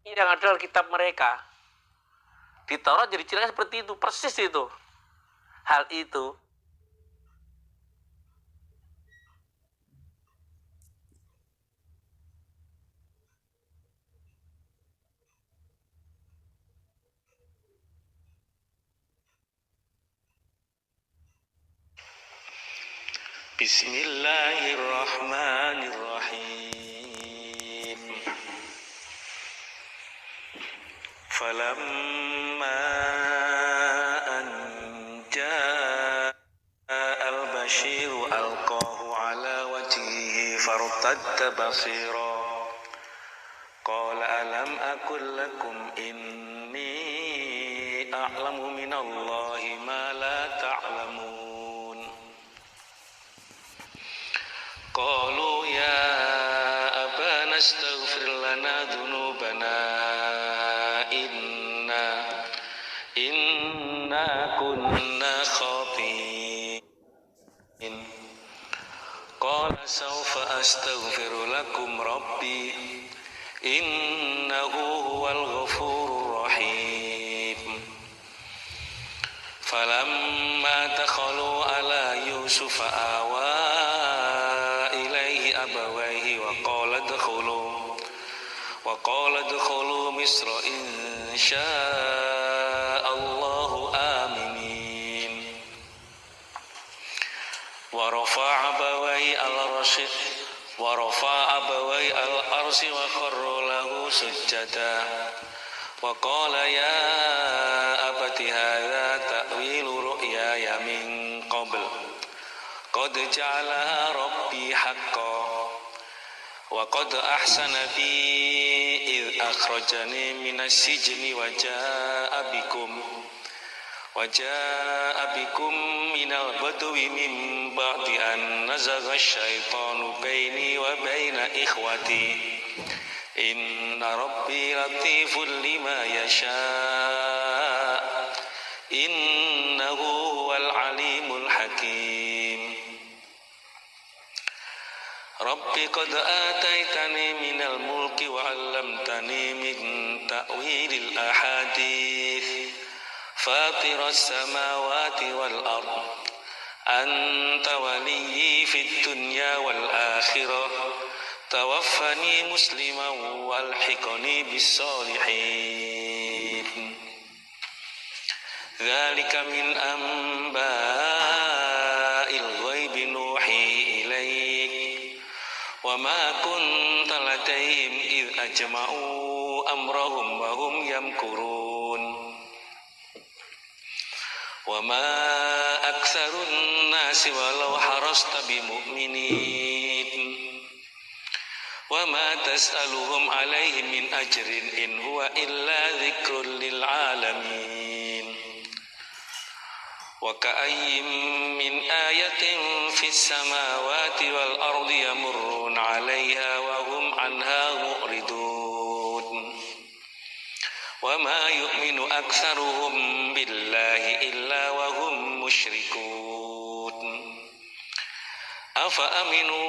yang ada dalam kitab mereka. Di Taurat jadi ciri seperti itu, persis itu. Hal itu. Bismillahirrahmanirrahim. Falamma an jaa al-bashiru alqahu ala wajhihi fartadda basira. Qala alam aqul lakum inni a'lamu minallahi ma la ta'lamun. Qalu ya abana astaghfir lana dhunubana inna kunna khatiin. Qala sawfa astaghfiru lakum rabbi innahu huwal ghafurur rahim. Falamma dakhalu ala Yusuf awa ilaihi abawaihi wa qala adkhulu Misra insya'allahu aminin. Wa rafa'a abawaihi al-arsi wa kharru lahu sujjada. Wa qala ya abati hadza ta'wilu ru'yaya min qabl qad ja'alaha rabbi haqqan wa qad ahsana bi id akhrajani minas sijni wa jaa'a bikum minal badwi min ba'di an nazagha asyaitanu baini wa baina ikhwati inna rabbi latiful lima yasha innahu huwal alimul hakim. Rabbi qad ataitani minal mulki wa 'allamtani min ta'wilil ahadits fatiras samawati wal ard anta waliyyi fid dunya wal akhirah tawaffani musliman walhiqni bis solihin. Dzalika min amba'il ghaibi nuhi ilaik wa ma kunta ladaihim id ajma'u amrahum wa hum yamkurun. Wa ma aktsarun nasi walau harasta bimu'minin. Wa ma tas'aluhum alaihi min ajrin in huwa illa dzikrun lil alamin. Wa ka'ayyin min ayatin fis samawati wal ardi yamurruna 'alaiha wa hum 'anha mu'ridun. Wa ma yu'minu aktsaruhum billahi illa wa hum musyrikun. Afa aminu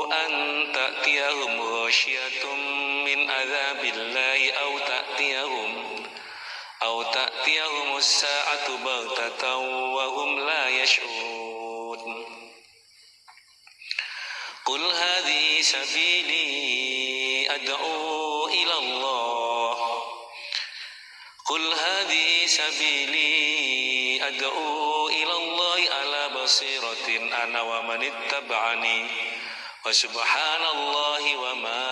an ta'tiyahum ghasyiyatun min adzabillahi aw ta'tiyahum as-sa'atu baghtatan wa hum la yash'urun. Qul hadhihi sabili ad'u ila Allah ala basiratin ana wa man ittaba'ani wa subhanallahi wa ma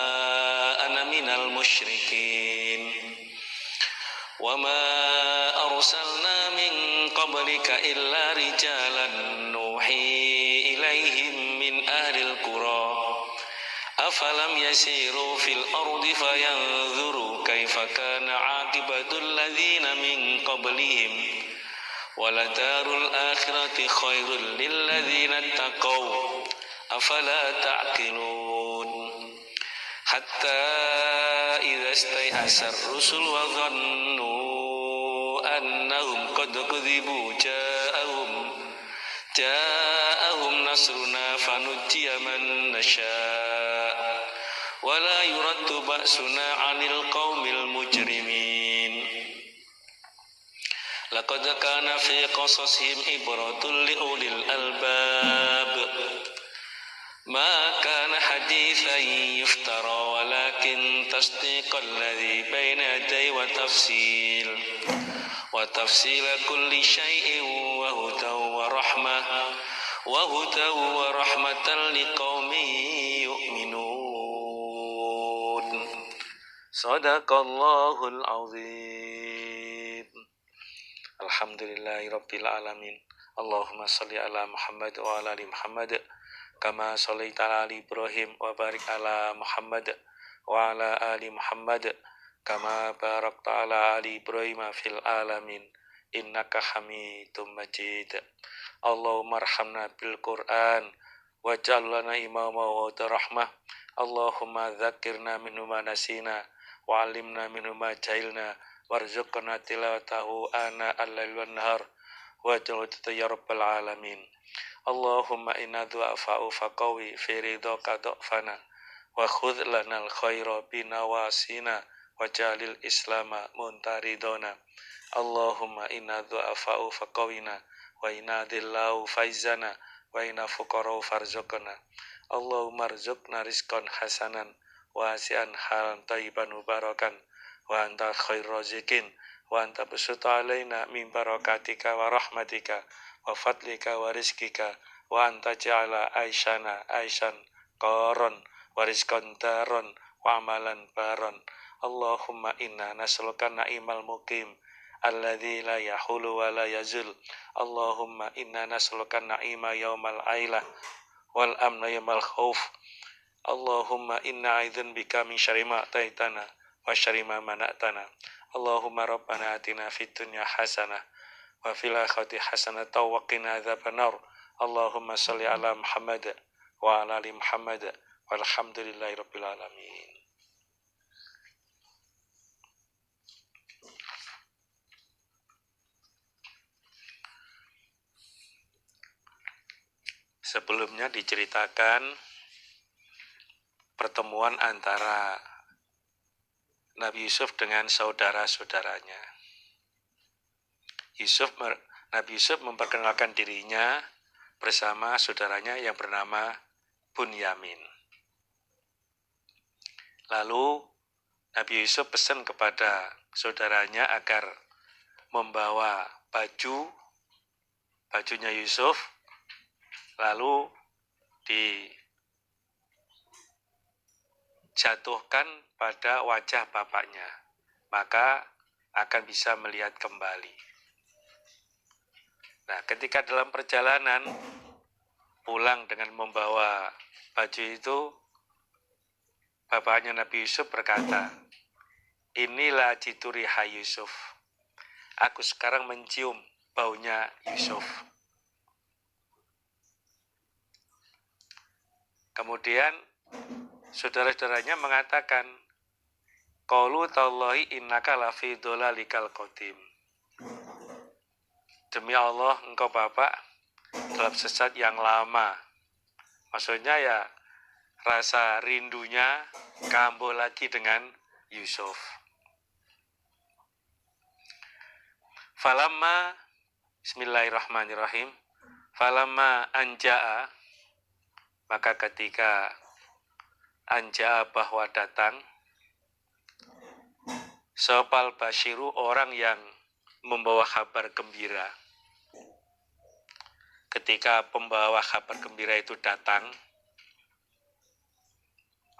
ana minal musyrikin. Wa ma arsalna min qablika illa rijalan nuhi ilaihim min ahlil qura afalam yasiru fil ardi fayanzuru kaifa kana aqibatul ladzina min qablihim waladarul akhirati khairul lil ladzina taqaw afala ta'qilun. Hatta idza istay'asar rusul wa dhannu annahum qad kudzibu ja'ahum nasruna fanujjiya man nasha ولا يرد بأسنا عن القوم المجرمين لقد كان في قصصهم عبرة لأولي الألباب ما كان حديثا يفترى ولكن تصديق الذي بين يديه وتفصيل كل شيء وهدى ورحمة لقوم يؤمنون صدق الله العظيم Alhamdulillahirabbil alamin. Allahumma shalli ala Muhammad wa ala ali Muhammad kama shallaita ala ali Ibrahim wa barik ala Muhammad wa ala ali Muhammad kama barakta ala ali Ibrahim fil alamin innaka Hamidum Majid. Allahumma arhamna bil Qur'an waj'al lana imama wa rahmah. Allahumma dzakirna minhu ma nasina wa 'allimna minhu ma jahilna warzuqna tilawatahu ana al-lail wan nahar waj'al ya rabbal alamin. Allahumma inna du'afa'u faqawi fi ridhaka dhafana wa khudh lana al-khaira binawasina waj'alil islama muntaridona. Allahumma inna du'afa'u faqawina wa inna dillahu faizana wa inna fuqara'u farzuqna. Allahumma rzuqna rizqan hasanan wasi'an halan thayyiban mubarakan wa anta khairur raziqin wa anta basuta alaina min barakatika wa rahmatika wa fadlika wa rizkika wa anta ja'ala aishan qaron wa rizqan daron wa amalan baron. Allahumma inna nas'aluka na'imal muqim alladzi la yahulu wa la yazul. Allahumma inna nas'aluka na'ima yaumal ailah wal amna yaumal khauf. Allahumma inna a'udzun bika min syarri ma ta'itana wa syarri ma mana'tana. Allahumma rabbana atina fid dunya hasanah wa fil akhirati hasanah wa qina adzabannar. Allahumma shalli ala Muhammad wa ala ali Muhammad walhamdulillahi rabbil alamin. Sebelumnya diceritakan pertemuan antara Nabi Yusuf dengan saudara-saudaranya. Nabi Yusuf memperkenalkan dirinya bersama saudaranya yang bernama Bunyamin. Lalu Nabi Yusuf pesan kepada saudaranya agar membawa bajunya Yusuf, lalu dijatuhkan pada wajah bapaknya, maka akan bisa melihat kembali. Nah, ketika dalam perjalanan pulang dengan membawa baju itu, bapaknya Nabi Yusuf berkata, inilah jituriha Yusuf. Aku sekarang mencium baunya Yusuf. Kemudian saudara-saudaranya mengatakan, qalu tallahi innaka lafi dhalalikal qadim. Demi Allah, engkau bapak dalam sesat yang lama. Maksudnya ya rasa rindunya kambuh lagi dengan Yusuf. Falamma Bismillahirrahmanirrahim. Falamma anja'a, maka ketika anja'a bahwa datang, sopal basyiru, orang yang membawa kabar gembira. Ketika pembawa kabar gembira itu datang,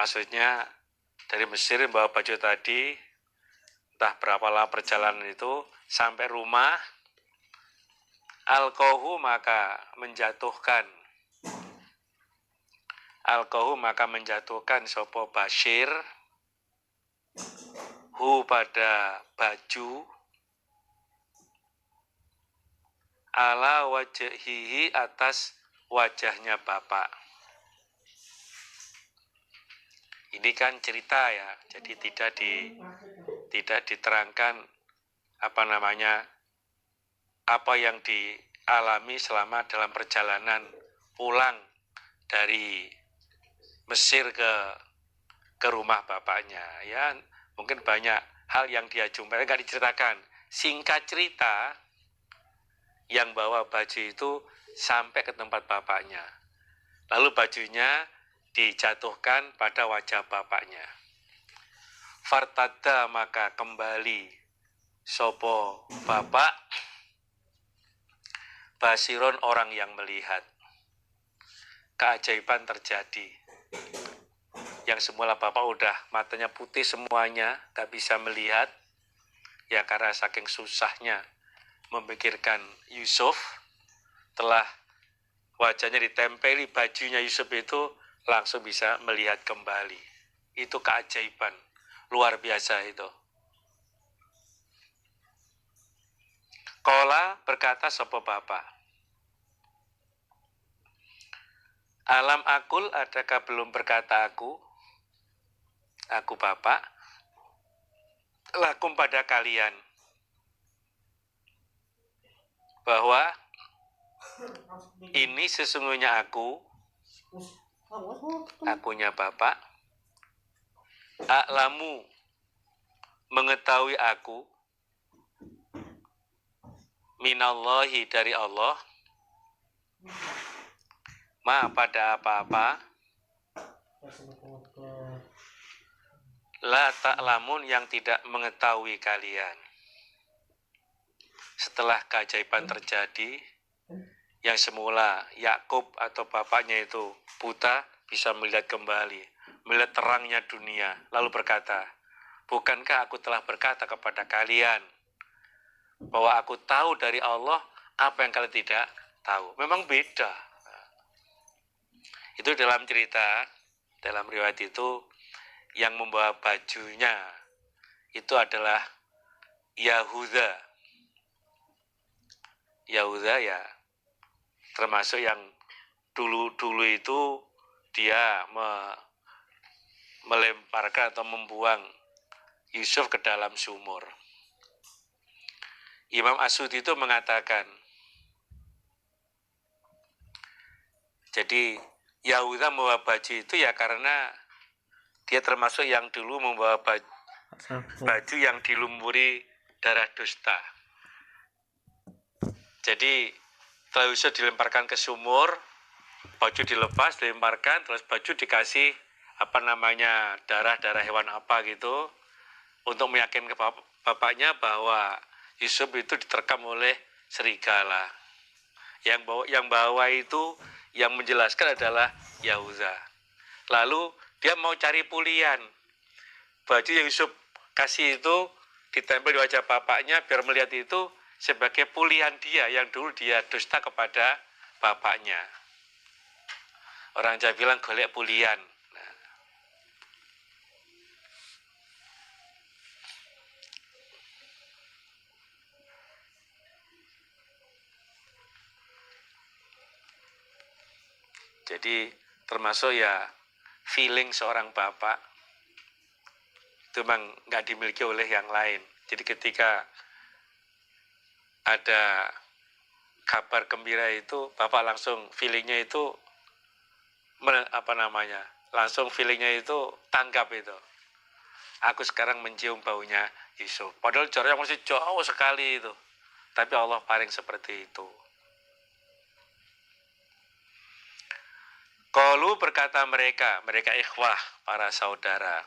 maksudnya dari Mesir membawa baju tadi, entah berapa lama perjalanan itu, sampai rumah, alqahu maka menjatuhkan sopo Bashir hu pada baju ala wajhihi atas wajahnya bapak. Ini kan cerita ya, jadi tidak diterangkan apa yang dialami selama dalam perjalanan pulang dari Mesir ke ke rumah bapaknya. Ya, mungkin banyak hal yang dia jumpai nggak diceritakan. Singkat cerita, yang bawa baju itu sampai ke tempat bapaknya. Lalu bajunya dijatuhkan pada wajah bapaknya. Fartada, maka kembali sopo bapak, basiron, orang yang melihat. Keajaiban terjadi. Yang semula bapak udah matanya putih semuanya, gak bisa melihat, ya karena saking susahnya memikirkan Yusuf. Telah wajahnya ditempeli bajunya Yusuf itu, langsung bisa melihat kembali. Itu keajaiban luar biasa itu. Kola, berkata sopo bapak, alam akul, adakah belum berkata aku bapak, lakum pada kalian, bahwa ini sesungguhnya akunya bapak, a'lamu, mengetahui aku, minallahi, dari Allah, ma, pada apa-apa, la ta'lamun, yang tidak mengetahui kalian. Setelah keajaiban terjadi, yang semula Yakub atau bapaknya itu buta, bisa melihat kembali, melihat terangnya dunia, lalu berkata, bukankah aku telah berkata kepada kalian bahwa aku tahu dari Allah apa yang kalian tidak tahu. Memang beda. Itu dalam cerita, dalam riwayat itu, yang membawa bajunya itu adalah Yahuda. Yahuda ya termasuk yang dulu itu dia melemparkan atau membuang Yusuf ke dalam sumur. Imam As-Sudi itu mengatakan, jadi Yahuda membawa baju itu ya karena dia termasuk yang dulu membawa baju yang dilumuri darah dusta. Jadi setelah Yusuf dilemparkan ke sumur, baju dilepas, dilemparkan, terus baju dikasih darah hewan apa gitu, untuk meyakinkan bapaknya bahwa Yusuf itu diterkam oleh serigala. Yang bawa itu, yang menjelaskan adalah Yahuda. Lalu dia mau cari pulian. Baju yang Yusuf kasih itu ditempel di wajah bapaknya biar melihat itu sebagai pulian dia yang dulu dia dusta kepada bapaknya. Orang Jawa bilang golek pulian. Nah. Jadi termasuk ya feeling seorang bapak itu memang nggak dimiliki oleh yang lain. Jadi ketika ada kabar gembira itu, bapak langsung feelingnya itu langsung feelingnya itu tanggap itu. Aku sekarang mencium baunya Yusuf. Padahal jaraknya masih jauh sekali itu. Tapi Allah paling seperti itu. Qalu, berkata mereka ikhwah, para saudara.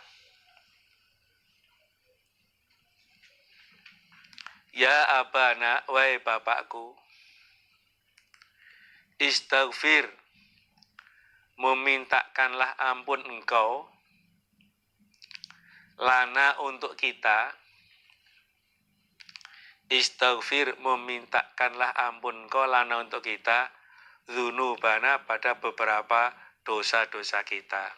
Ya abana, wahai bapakku, istaghfir, memintakanlah ampun engkau, lana, untuk kita, istaghfir, memintakanlah ampun engkau, lana, untuk kita, dzunubana, pada beberapa dosa-dosa kita.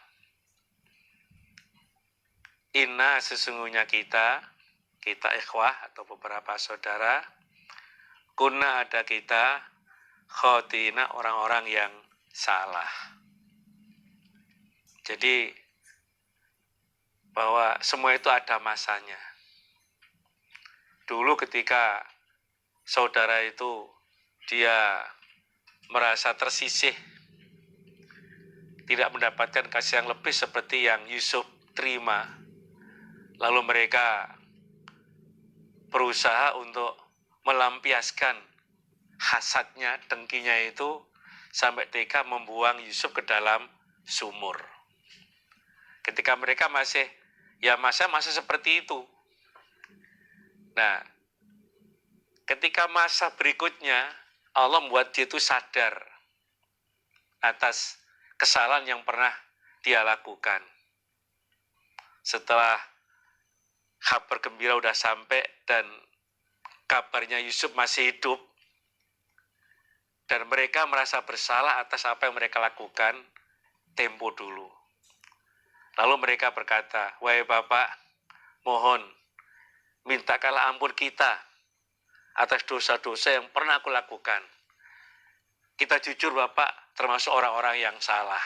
Inna, sesungguhnya kita ikhwah atau beberapa saudara, kunna, ada kita, khotina, orang-orang yang salah. Jadi bahwa semua itu ada masanya. Dulu ketika saudara itu dia merasa tersisih, tidak mendapatkan kasih yang lebih seperti yang Yusuf terima. Lalu mereka berusaha untuk melampiaskan hasadnya, dengkinya itu, sampai tega membuang Yusuf ke dalam sumur. Ketika mereka masih masa seperti itu. Nah, ketika masa berikutnya, Allah membuat dia itu sadar atas kesalahan yang pernah dia lakukan. Setelah kabar gembira udah sampai dan kabarnya Yusuf masih hidup, dan mereka merasa bersalah atas apa yang mereka lakukan tempo dulu. Lalu mereka berkata, "Wahai Bapak, mohon mintakanlah ampun kita atas dosa-dosa yang pernah aku lakukan. Kita jujur Bapak, termasuk orang-orang yang salah."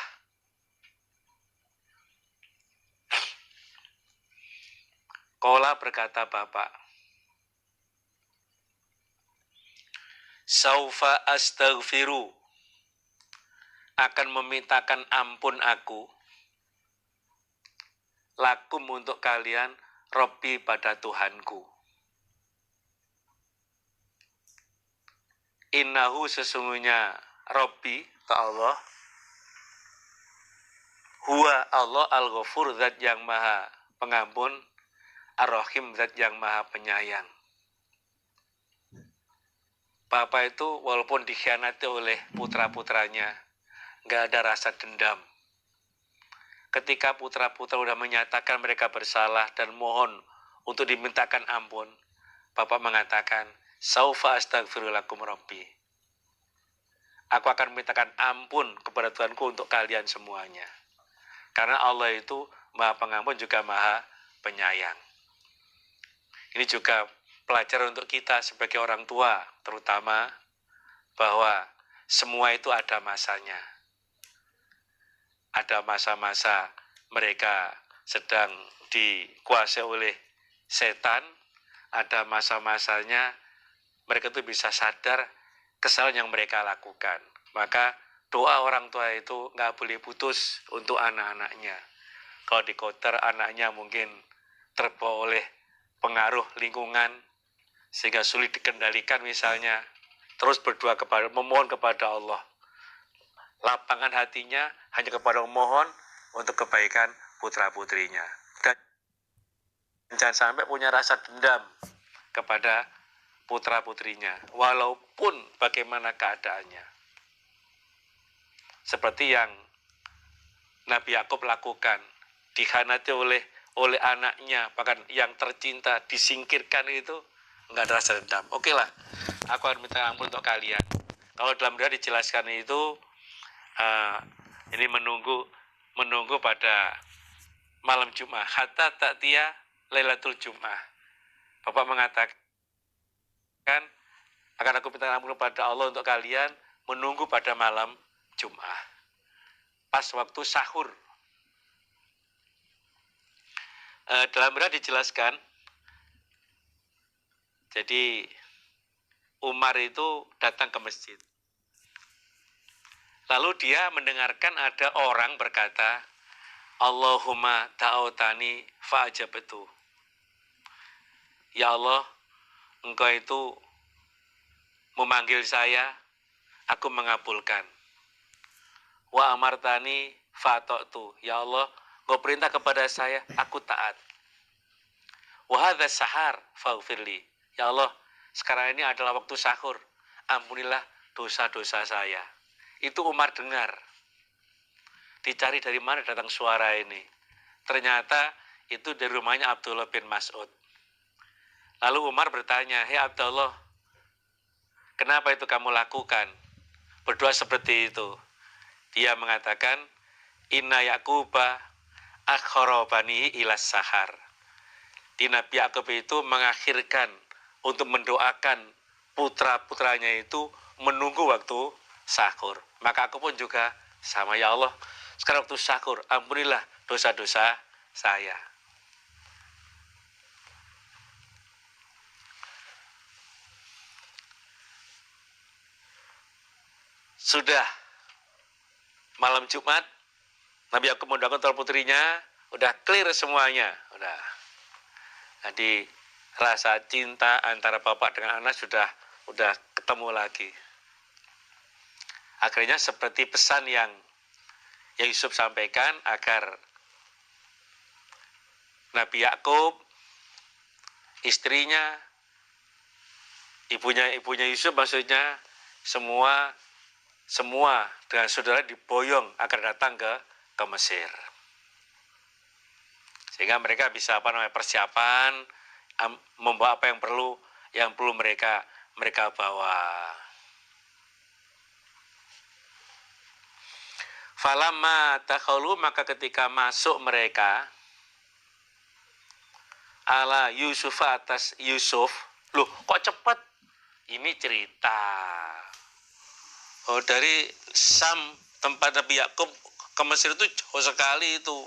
Qala berkata Bapak, "Saufa astaghfiru, akan memintakan ampun aku, lakum untuk kalian, Robbi pada Tuhanku. Innahu sesungguhnya Robbi, Allah, huwa Allah al-ghafur, zat yang maha pengampun, ar-rahim, zat yang maha penyayang." Bapak itu walaupun dikhianati oleh putra-putranya, nggak ada rasa dendam. Ketika putra-putra sudah menyatakan mereka bersalah dan mohon untuk dimintakan ampun, Bapak mengatakan, "Saufa astaghfiru lakum Rabbi." Aku akan memintakan ampun kepada Tuhanku untuk kalian semuanya. Karena Allah itu maha pengampun juga maha penyayang. Ini juga pelajaran untuk kita sebagai orang tua, terutama bahwa semua itu ada masanya. Ada masa-masa mereka sedang dikuasai oleh setan, ada masa-masanya mereka itu bisa sadar kesalahan yang mereka lakukan. Maka doa orang tua itu nggak boleh putus untuk anak-anaknya. Kalau di kotor anaknya mungkin terbawa oleh pengaruh lingkungan sehingga sulit dikendalikan misalnya, terus berdoa memohon kepada Allah. Lapangan hatinya hanya kepada memohon untuk kebaikan putra-putrinya. Dan jangan sampai punya rasa dendam kepada putra-putrinya, walaupun bagaimana keadaannya. Seperti yang Nabi Yakub lakukan, dikhianati oleh anaknya, bahkan yang tercinta disingkirkan, itu nggak ada rasa dendam. Oke lah, aku akan minta ampun untuk kalian. Kalau dalam doa dijelaskan itu, ini menunggu pada malam Jumat, hatta ta'tiya Lailatul Jum'ah. Bapak mengatakan, akan aku minta ampun kepada Allah untuk kalian menunggu pada malam Jumat, pas waktu sahur. Dalam doa dijelaskan, jadi Umar itu datang ke masjid. Lalu dia mendengarkan ada orang berkata, "Allahumma ta'autani fa'ajabtu." Ya Allah, Engkau itu memanggil saya, aku mengabulkan. Wa amartani fa'ata'tu. Ya Allah, Engkau perintah kepada saya, aku taat. Wa hadza sahar faghfirli. Ya Allah, sekarang ini adalah waktu sahur, ampunilah dosa-dosa saya. Itu Umar dengar. Dicari dari mana datang suara ini. Ternyata itu dari rumahnya Abdullah bin Mas'ud. Lalu Umar bertanya, "Hei Abdullah, kenapa itu kamu lakukan? Berdoa seperti itu." Dia mengatakan, "Inna Yaquba akhorobani ilas sahar." Di Nabi Yakub itu mengakhirkan untuk mendoakan putra-putranya itu menunggu waktu sahur. Maka aku pun juga sama, ya Allah, sekarang waktu sahur, ampunilah dosa-dosa saya. Sudah malam Jumat, Nabi Yakub mendoakan putra putrinya, udah clear semuanya, udah. Jadi rasa cinta antara bapak dengan anak udah ketemu lagi. Akhirnya seperti pesan yang Yusuf sampaikan agar Nabi Yakub, istrinya, ibunya Yusuf maksudnya semua dengan saudara diboyong agar datang ke Mesir. Sehingga mereka bisa persiapan membawa apa yang perlu mereka bawa. Falamma takhalu, maka ketika masuk mereka ala Yusuf, atas Yusuf. Loh, kok cepat? Ini cerita. Oh, dari Sam, tempat Nabi Yakub ke Mesir itu jauh sekali itu.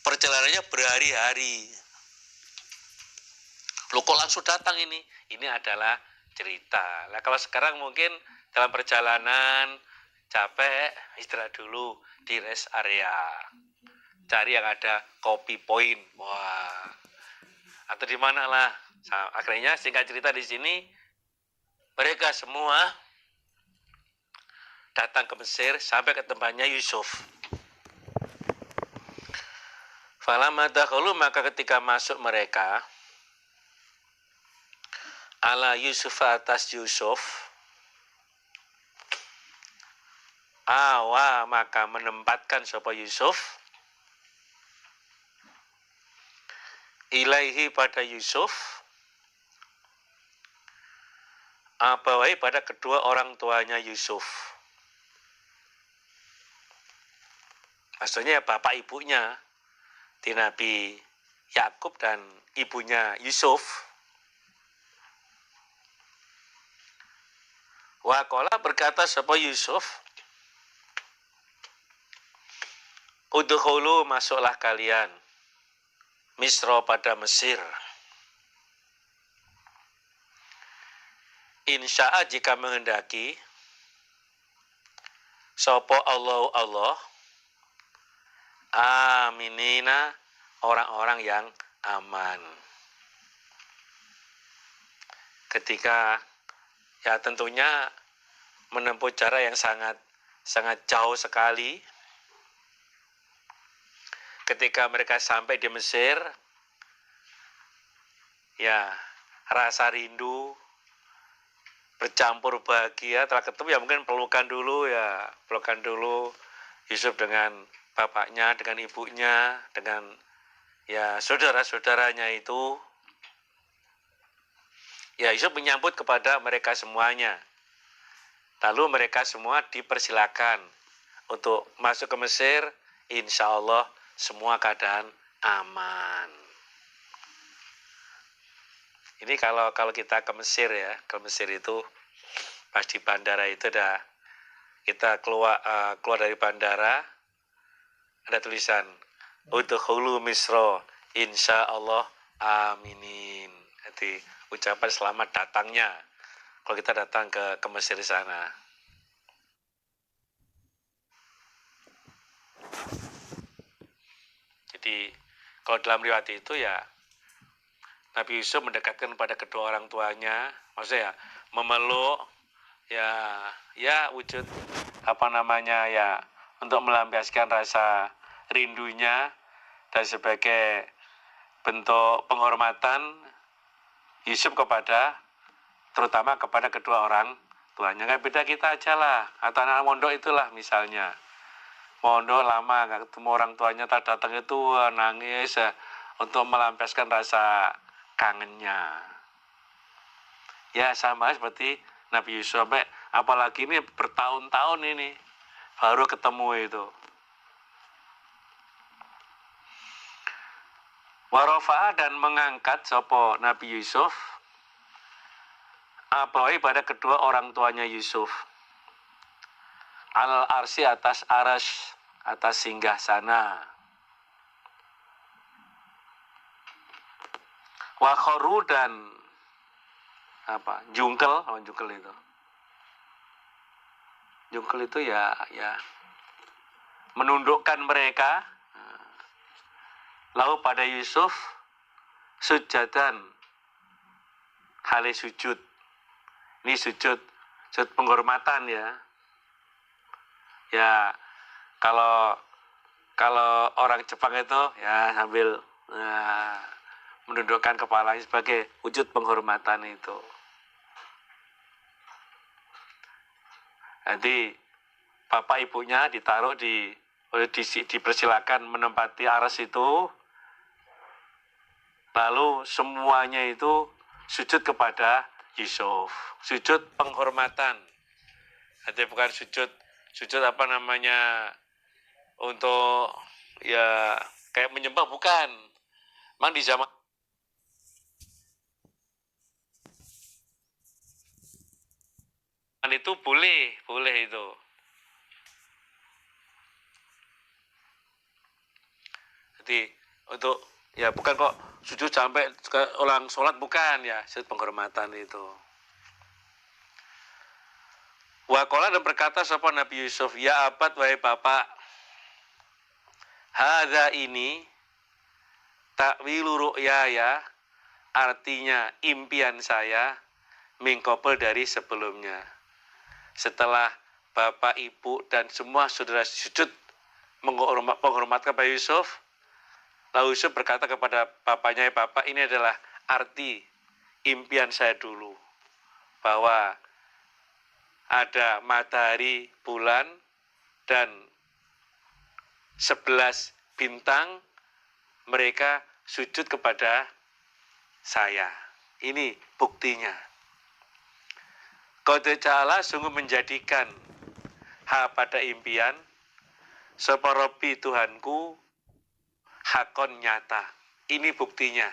Perjalanannya berhari-hari. Loh, kok langsung datang ini? Ini adalah cerita. Nah, kalau sekarang mungkin dalam perjalanan capek, istirahat dulu di rest area. Cari yang ada kopi point. Wah. Atau di mana lah. Akhirnya singkat cerita di sini mereka semua datang ke Mesir sampai ke tempatnya Yusuf. Falamma dakhalu, maka ketika masuk mereka ala Yusuf, atas Yusuf, maka menempatkan sapa Yusuf ilaihi, pada Yusuf, abawai, pada kedua orang tuanya Yusuf. Maksudnya bapak ibunya di Nabi Yakub dan ibunya Yusuf. Waqala, berkata sapa Yusuf, udkhulu, masuklah kalian, Misra, pada Mesir. Insya'a, jika menghendaki, sapa Allah, aminina, orang-orang yang aman. Ketika tentunya menempuh cara yang sangat jauh sekali. Ketika mereka sampai di Mesir, rasa rindu bercampur bahagia. Telah ketemu mungkin pelukan dulu Yusuf dengan bapaknya, dengan ibunya, dengan saudara-saudaranya itu. Yusuf menyambut kepada mereka semuanya. Lalu mereka semua dipersilakan untuk masuk ke Mesir. Insya Allah semua keadaan aman. Ini kalau kita ke Mesir ke Mesir itu pas di bandara itu kita keluar dari bandara, ada tulisan udkhulu Misra insya Allah aminin. Jadi ucapan selamat datangnya kalau kita datang ke Mesir sana. Jadi kalau dalam riwayat itu Nabi Yusuf mendekatkan pada kedua orang tuanya, maksudnya memeluk, wujud untuk melampiaskan rasa rindunya, dan sebagai bentuk penghormatan Yusuf terutama kepada kedua orang tuanya. Nggak beda kita aja lah, atau anak mondok itulah misalnya. Mondok lama nggak ketemu orang tuanya, tak datang itu nangis untuk melampiaskan rasa kangennya. Sama seperti Nabi Yusuf, apalagi ini bertahun-tahun ini baru ketemu itu. Warafa'a, dan mengangkat sapa Nabi Yusuf abawai, pada kedua orang tuanya Yusuf, alal arsi, atas aras, atas singgah sana. Wa kharu, dan jungkel itu. Jungkel itu menundukkan mereka. Lalu pada Yusuf sujadan, hale sujud. Ini sujud penghormatan ya. Ya kalau orang Jepang itu ya sambil menundukkan kepalanya sebagai wujud penghormatan itu. Nanti bapak ibunya ditaruh dipersilakan menempati aras itu, lalu semuanya itu sujud kepada Yusuf, sujud penghormatan. Nanti bukan sujud apa namanya untuk ya kayak menyembah, bukan. Memang di zaman itu boleh itu. Jadi untuk ya bukan kok sujud sampai orang sholat, bukan ya, sujud penghormatan itu. Waqala dan berkata sapa Nabi Yusuf, ya abad wahai bapak, hadza ini takwilu ru'yaya, artinya impian saya, mingkopel dari sebelumnya. Setelah bapak, ibu, dan semua saudara sujud menghormatkan Bapak Yusuf, lalu Yusuf berkata kepada bapaknya, bapak, ini adalah arti impian saya dulu, bahwa ada matahari, bulan, dan 11 bintang, mereka sujud kepada saya. Ini buktinya. Qad ja'ala, sungguh menjadikan pada impian, sapa Rabbi Tuhanku, hakon nyata. Ini buktinya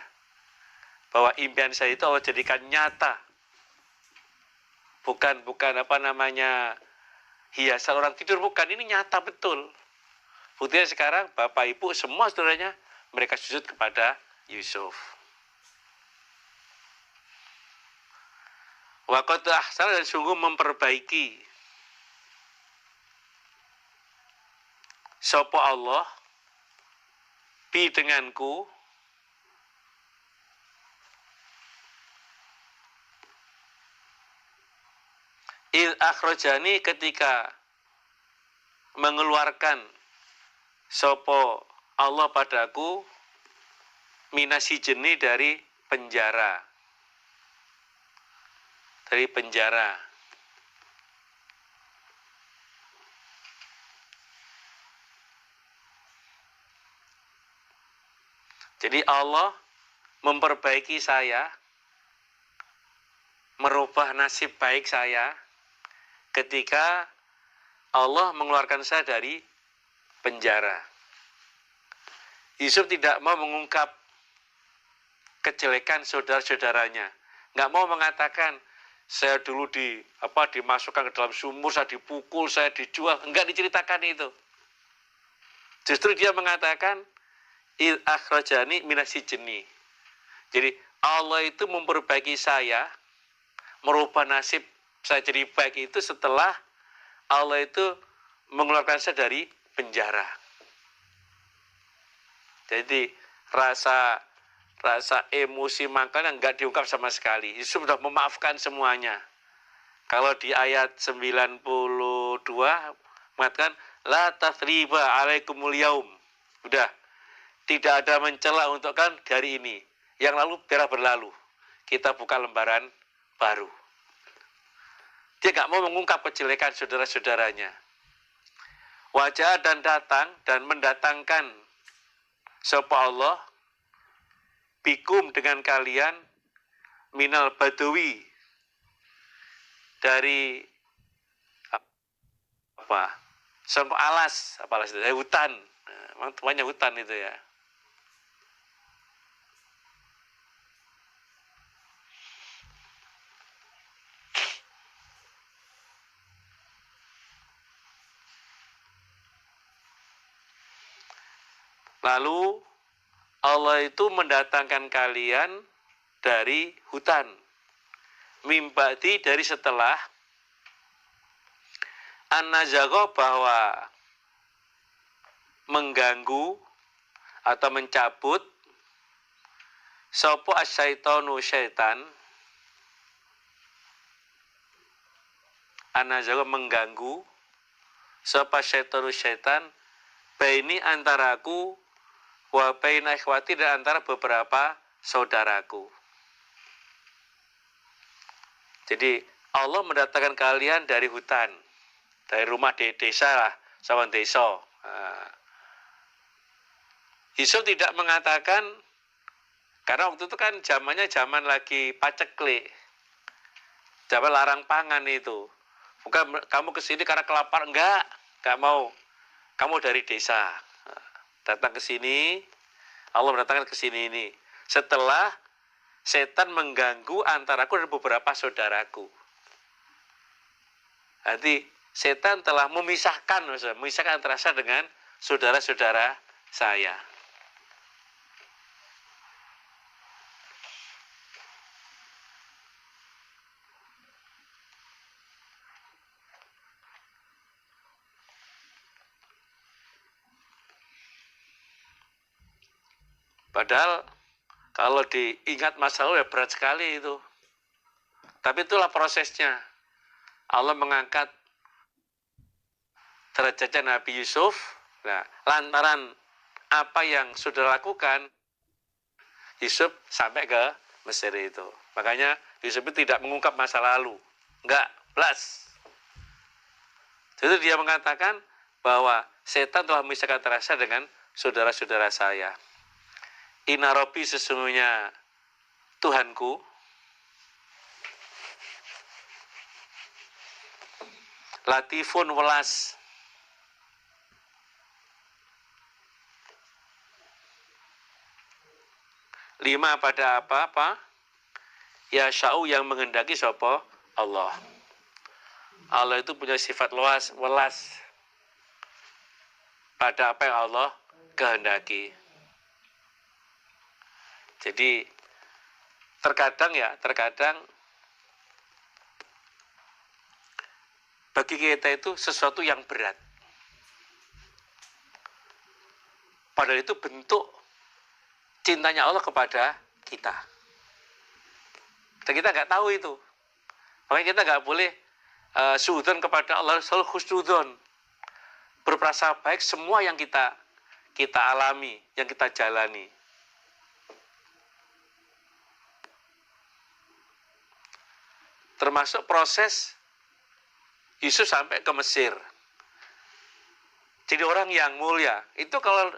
bahwa impian saya itu Allah jadikan nyata. Bukan apa namanya hiasan orang tidur, bukan, ini nyata betul. Buktinya sekarang bapak ibu semua saudaranya mereka sujud kepada Yusuf. Wa qad ahsana, dan sungguh memperbaiki sapa Allah bi denganku, il akhrajani, ketika mengeluarkan sapa Allah padaku, minasi jeni, dari penjara. Jadi Allah memperbaiki saya, merubah nasib baik saya ketika Allah mengeluarkan saya dari penjara. Yusuf tidak mau mengungkap kejelekan saudara-saudaranya, nggak mau mengatakan saya dulu dimasukkan ke dalam sumur, saya dipukul, saya dijual, enggak diceritakan itu. Justru dia mengatakan il akhrajani minasijni. Jadi Allah itu memperbaiki saya, merubah nasib saya jadi baik itu setelah Allah itu mengeluarkan saya dari penjara. Jadi rasa emosi makanya enggak diungkap sama sekali. Yusuf sudah memaafkan semuanya. Kalau di ayat 92 mengatakan la tathriba alaikumul yaum. Udah, tidak ada mencela untuk kan dari ini. Yang lalu biarlah berlalu. Kita buka lembaran baru. Dia enggak mau mengungkap kejelekan saudara-saudaranya. Wajah dan datang dan mendatangkan sapa Allah bikum, dengan kalian, minal badawi, dari sampai alas itu dari hutan. Memang temannya hutan itu ya. Lalu Allah itu mendatangkan kalian dari hutan, mimbadi, dari setelah an-nazago, bahwa mengganggu atau mencabut sapa asyaitonu syaitan anazawa mengganggu sapa syaitonu syaitan baini antaraku wa baina ikhwati dan antara beberapa saudaraku. Jadi Allah mendatangkan kalian dari hutan, dari rumah desa lah, sawan desa. Yusuf tidak mengatakan, karena waktu itu kan zamannya zaman lagi paceklik, zaman larang pangan itu. Bukan kamu kesini karena kelaparan, enggak mau. Kamu dari desa, datang ke sini, Allah mendatangkan ke sini ini. Setelah setan mengganggu antaraku dan beberapa saudaraku. Jadi setan telah memisahkan antara saya dengan saudara-saudara saya. Padahal kalau diingat masa lalu ya berat sekali itu. Tapi itulah prosesnya. Allah mengangkat derajatnya Nabi Yusuf. Nah, lantaran apa yang sudah lakukan, Yusuf sampai ke Mesir itu. Makanya Yusuf itu tidak mengungkap masa lalu. Enggak, belas. Jadi dia mengatakan bahwa setan telah memisahkan antara saya dengan saudara-saudara saya. Inna Rabbi sesungguhnya Tuhanku latifun welas lima pada apa-apa ya sya'u yang menghendaki sapa Allah. Allah itu punya sifat welas pada apa yang Allah kehendaki. Jadi terkadang bagi kita itu sesuatu yang berat. Padahal itu bentuk cintanya Allah kepada kita. Dan kita nggak tahu itu. Makanya kita nggak boleh suudzon kepada Allah, selalu husnudzon. Berprasangka baik semua yang kita alami, yang kita jalani. Termasuk proses Yusuf sampai ke Mesir. Jadi orang yang mulia. Itu kalau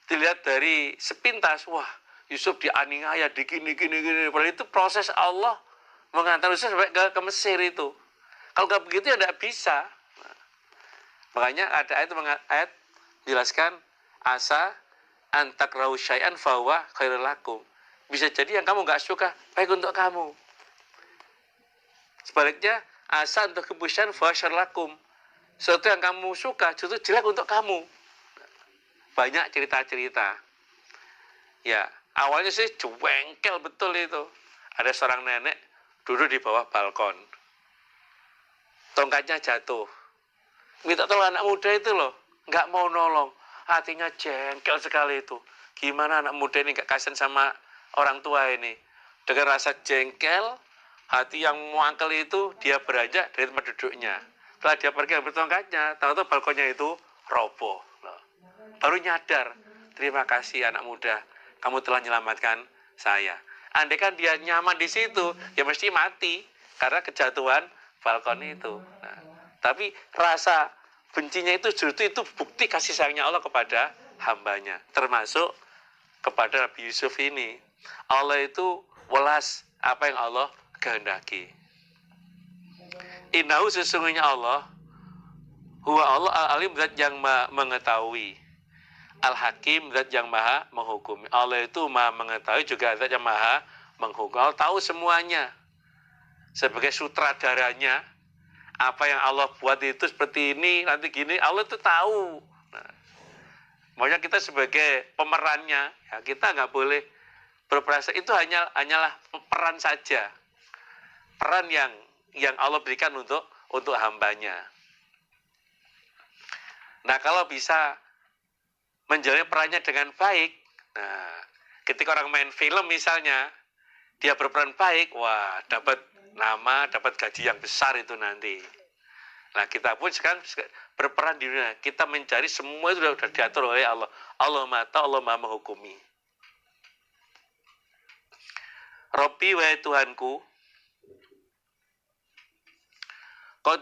dilihat dari sepintas, wah Yusuf dianiaya, gini. Padahal itu proses Allah mengantar Yusuf sampai ke Mesir itu. Kalau nggak begitu ya nggak bisa. Makanya ada ayat jelaskan asa antakrahu syai'an fahuwa khairul lakum. Bisa jadi yang kamu nggak suka baik untuk kamu. Sebaliknya asa untuk kebusian fahuwa syarrul lakum. Sesuatu yang kamu suka justru jelek untuk kamu. Banyak cerita-cerita. Ya, awalnya sih jengkel betul itu. Ada seorang nenek duduk di bawah balkon. Tongkatnya jatuh. Minta tolong anak muda itu loh. Nggak mau nolong. Hatinya jengkel sekali itu. Gimana anak muda ini nggak kasihan sama orang tua ini. Dengan rasa jengkel, hati yang muangkel itu, dia beranjak dari tempat duduknya. Setelah dia pergi ambil tongkatnya, tahu-tahu balkonnya itu roboh. Baru nyadar, terima kasih anak muda, kamu telah menyelamatkan saya. Andai kan dia nyaman di situ, ya mesti mati karena kejatuhan balkon itu. Nah, tapi rasa bencinya itu justru itu bukti kasih sayangnya Allah kepada hambanya, termasuk kepada Nabi Yusuf ini. Allah itu welas apa yang Allah kehendaki. Innahu sesungguhnya Allah, huwa Allah al-alim zat yang mengetahui, al-hakim zat yang maha menghukumi. Allah itu maha mengetahui juga zat yang maha menghukum. Allah tahu semuanya. Sebagai sutradaranya, apa yang Allah buat itu seperti ini, nanti gini, Allah itu tahu. Nah, makanya kita sebagai pemerannya, ya kita nggak boleh berperasa itu hanyalah peran saja, peran yang Allah berikan untuk hambanya. Nah, kalau bisa menjalani perannya dengan baik. Nah, ketika orang main film misalnya, dia berperan baik, wah dapat nama, dapat gaji yang besar itu nanti. Nah, kita pun sekarang berperan di dunia, kita mencari semua itu sudah diatur oleh Allah. Allah Maha, Allah Maha menghukumi. Robbi wahai Tuhanku, Qad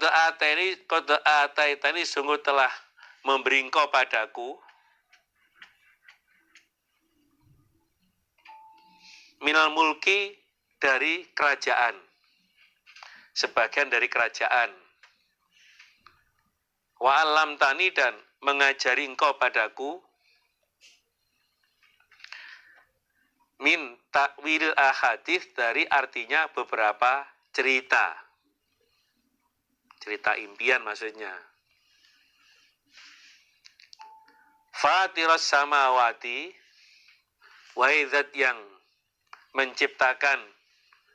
ataitani sungguh telah memberi engkau padaku minal mulki dari kerajaan, sebagian dari kerajaan. Wa alam tani dan mengajari engkau padaku min takwil ahadits dari artinya beberapa cerita. Cerita impian maksudnya. Fatiras samawati, wahai zat yang menciptakan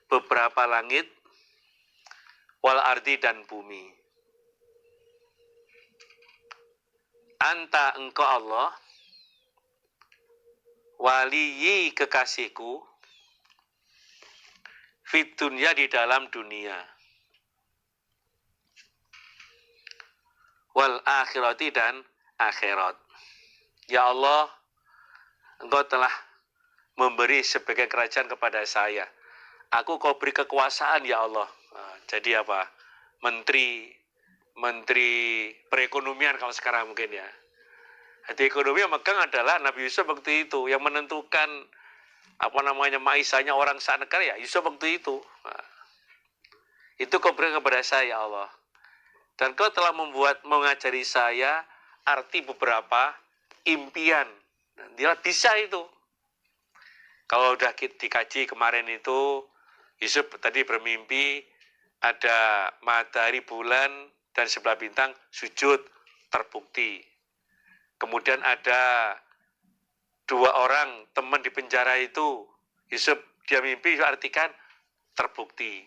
beberapa langit, wal ardi dan bumi. Anta engkau Allah, waliyi kekasihku, fit dunya di dalam dunia, wal akhirati dan akhirat. Ya Allah, engkau telah memberi sebagian kerajaan kepada saya. Aku kau beri kekuasaan ya Allah. Nah, jadi apa? Menteri perekonomian kalau sekarang mungkin ya. Jadi ekonomi yang megang adalah Nabi Yusuf waktu itu, yang menentukan maisanya orang saat negara ya Yusuf waktu itu. Nah, itu kau beri kepada saya ya Allah. Dan kau telah mengajari saya arti beberapa impian. Nah, dia bisa itu. Kalau udah dikaji kemarin itu, Yusuf tadi bermimpi ada matahari, bulan, dan sebelah bintang sujud, terbukti. Kemudian ada 2 orang teman di penjara itu, Yusuf dia mimpi, artikan terbukti.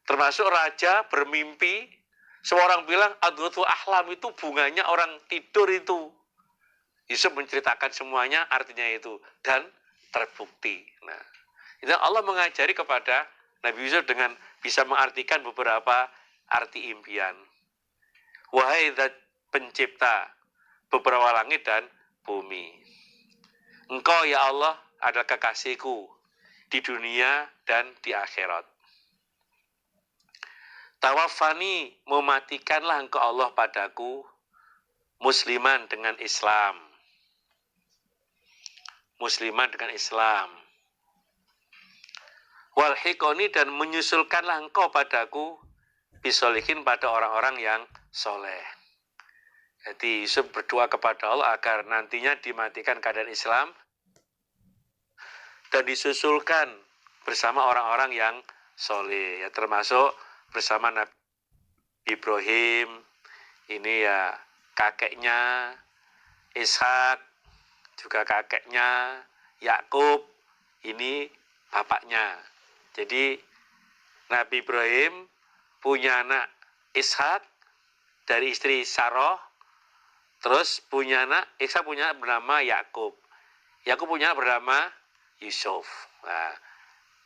Termasuk raja bermimpi, seorang bilang adghatu ahlam itu bunganya orang tidur itu. Yusuf menceritakan semuanya artinya itu dan terbukti. Nah, itu Allah mengajari kepada Nabi Yusuf dengan bisa mengartikan beberapa arti impian. Wahai zat pencipta beberapa langit dan bumi, engkau ya Allah adalah kekasihku di dunia dan di akhirat. Tawafani, mematikanlah engkau Allah padaku musliman dengan Islam. Musliman dengan Islam. Walhiqoni, dan menyusulkanlah engkau padaku bisolihin, pada orang-orang yang soleh. Jadi Yusuf berdoa kepada Allah agar nantinya dimatikan keadaan Islam dan disusulkan bersama orang-orang yang soleh, ya, termasuk bersama Nabi Ibrahim, ini ya kakeknya, Ishak juga kakeknya, Yakub ini bapaknya. Jadi Nabi Ibrahim punya anak Ishak dari istri Sarah, terus punya anak, Ishak punya anak bernama Yakub. Yakub punya anak bernama Yusuf. Nah,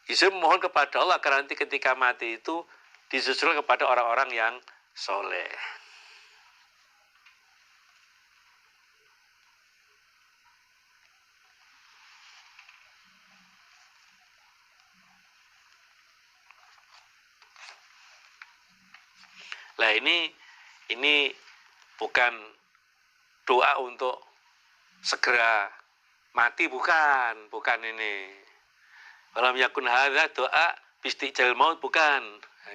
Yusuf mohon kepada Allah agar nanti ketika mati itu disusul kepada orang-orang yang soleh. Nah, ini bukan doa untuk segera mati, bukan ini. Walam yakun hadza doa bistiqjal maut, bukan. Nah,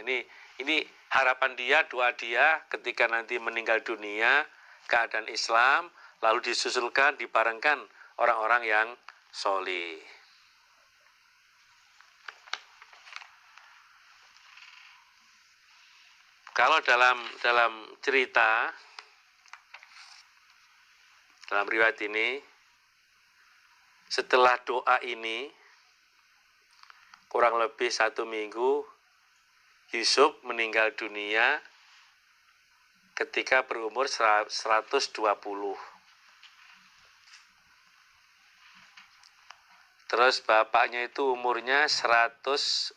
ini harapan dia, doa dia ketika nanti meninggal dunia, keadaan Islam, lalu disusulkan, dibarengkan orang-orang yang soleh. Kalau dalam cerita, dalam riwayat ini, setelah doa ini kurang lebih 1 minggu, Yusuf meninggal dunia ketika berumur 120. Terus bapaknya itu umurnya 147.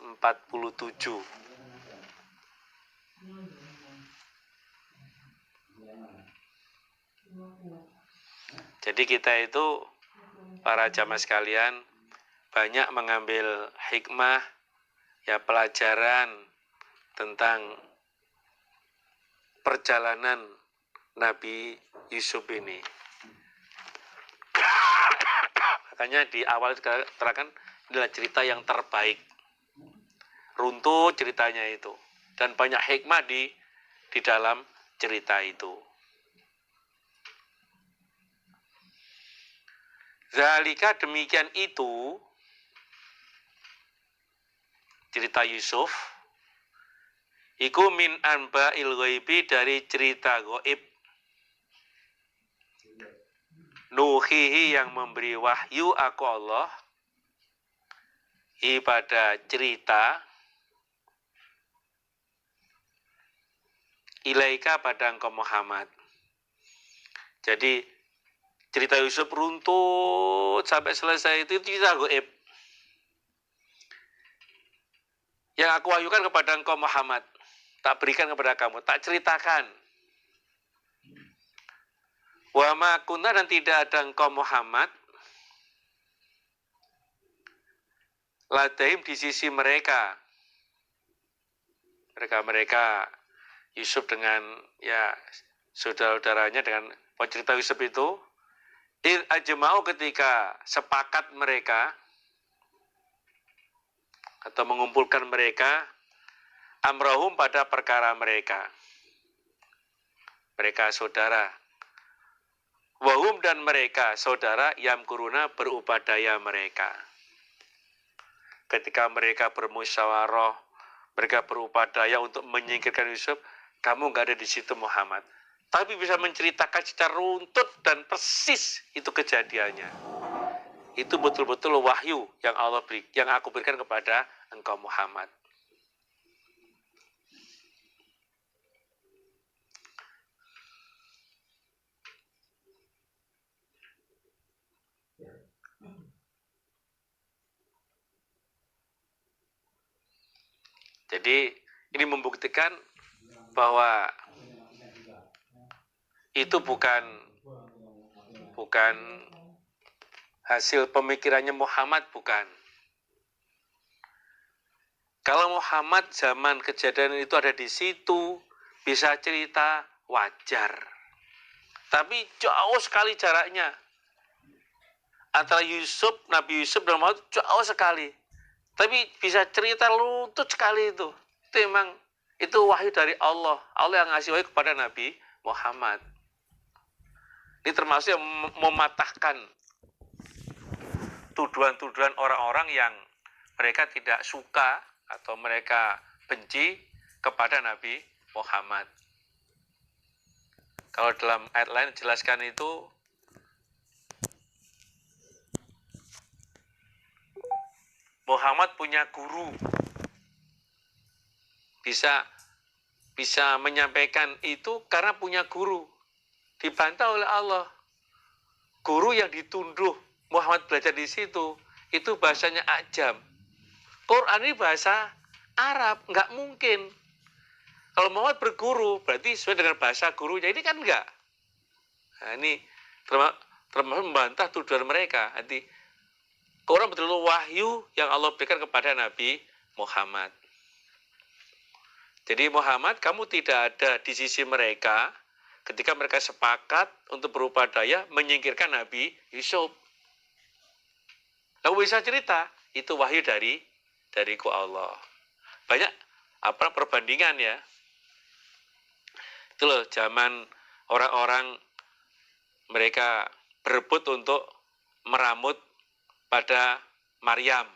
Jadi kita itu, para jamaah sekalian, banyak mengambil hikmah, ya, pelajaran tentang perjalanan Nabi Yusuf ini. Makanya di awal terangkan inilah cerita yang terbaik. Runtut ceritanya itu. Dan banyak hikmah di dalam cerita itu. Zalika, demikian itu cerita Yusuf. Iku min anba'il ghaibi, dari cerita gaib. Nuhihi, yang memberi wahyu aku Allah. Pada cerita. Ilaika, pada engkau Muhammad. Jadi cerita Yusuf runtut sampai selesai itu cerita gaib. Yang aku wahyukan kepada engkau Muhammad. Tak berikan kepada kamu, tak ceritakan. Wa ma kunta, dan tidak ada engkau Muhammad ladaim, di sisi mereka. Mereka Yusuf dengan, ya, saudara-saudaranya, dengan cerita Yusuf itu. Ajma'u, ketika sepakat mereka atau mengumpulkan mereka, amrahum, pada perkara mereka. Mereka saudara. Wahum, dan mereka saudara, yamkuruna, berupaya mereka. Ketika mereka bermusyawarah, mereka berupaya untuk menyingkirkan Yusuf, kamu nggak ada di situ Muhammad. Tapi bisa menceritakan secara runtut dan persis itu kejadiannya. Itu betul-betul wahyu yang Allah beri, yang aku berikan kepada engkau Muhammad. Jadi ini membuktikan bahwa itu bukan hasil pemikirannya Muhammad, bukan. Kalau Muhammad zaman kejadian itu ada di situ, bisa cerita, wajar. Tapi jauh sekali jaraknya antara Nabi Yusuf dan Muhammad, jauh sekali. Tapi bisa cerita runtut sekali itu. Itu memang, itu wahyu dari Allah. Allah yang ngasih wahyu kepada Nabi Muhammad. Ini termasuk yang mematahkan tuduhan-tuduhan orang-orang yang mereka tidak suka atau mereka benci kepada Nabi Muhammad. Kalau dalam ayat lain jelaskan itu, Muhammad punya guru, bisa menyampaikan itu karena punya guru, dibantah oleh Allah. Guru yang ditunduh Muhammad belajar di situ, itu bahasanya ajam. Quran ini bahasa Arab, nggak mungkin. Kalau Muhammad berguru, berarti sesuai dengan bahasa gurunya. Ini kan enggak. Nah, ini termasuk membantah tuduhan mereka. Nanti Quran betul-betul wahyu yang Allah berikan kepada Nabi Muhammad. Jadi Muhammad, kamu tidak ada di sisi mereka ketika mereka sepakat untuk berupaya menyingkirkan Nabi Yusuf. Kamu bisa cerita, itu wahyu dariku Allah. Banyak perbandingan ya. Itu loh, zaman orang-orang mereka berebut untuk meramut pada Maryam.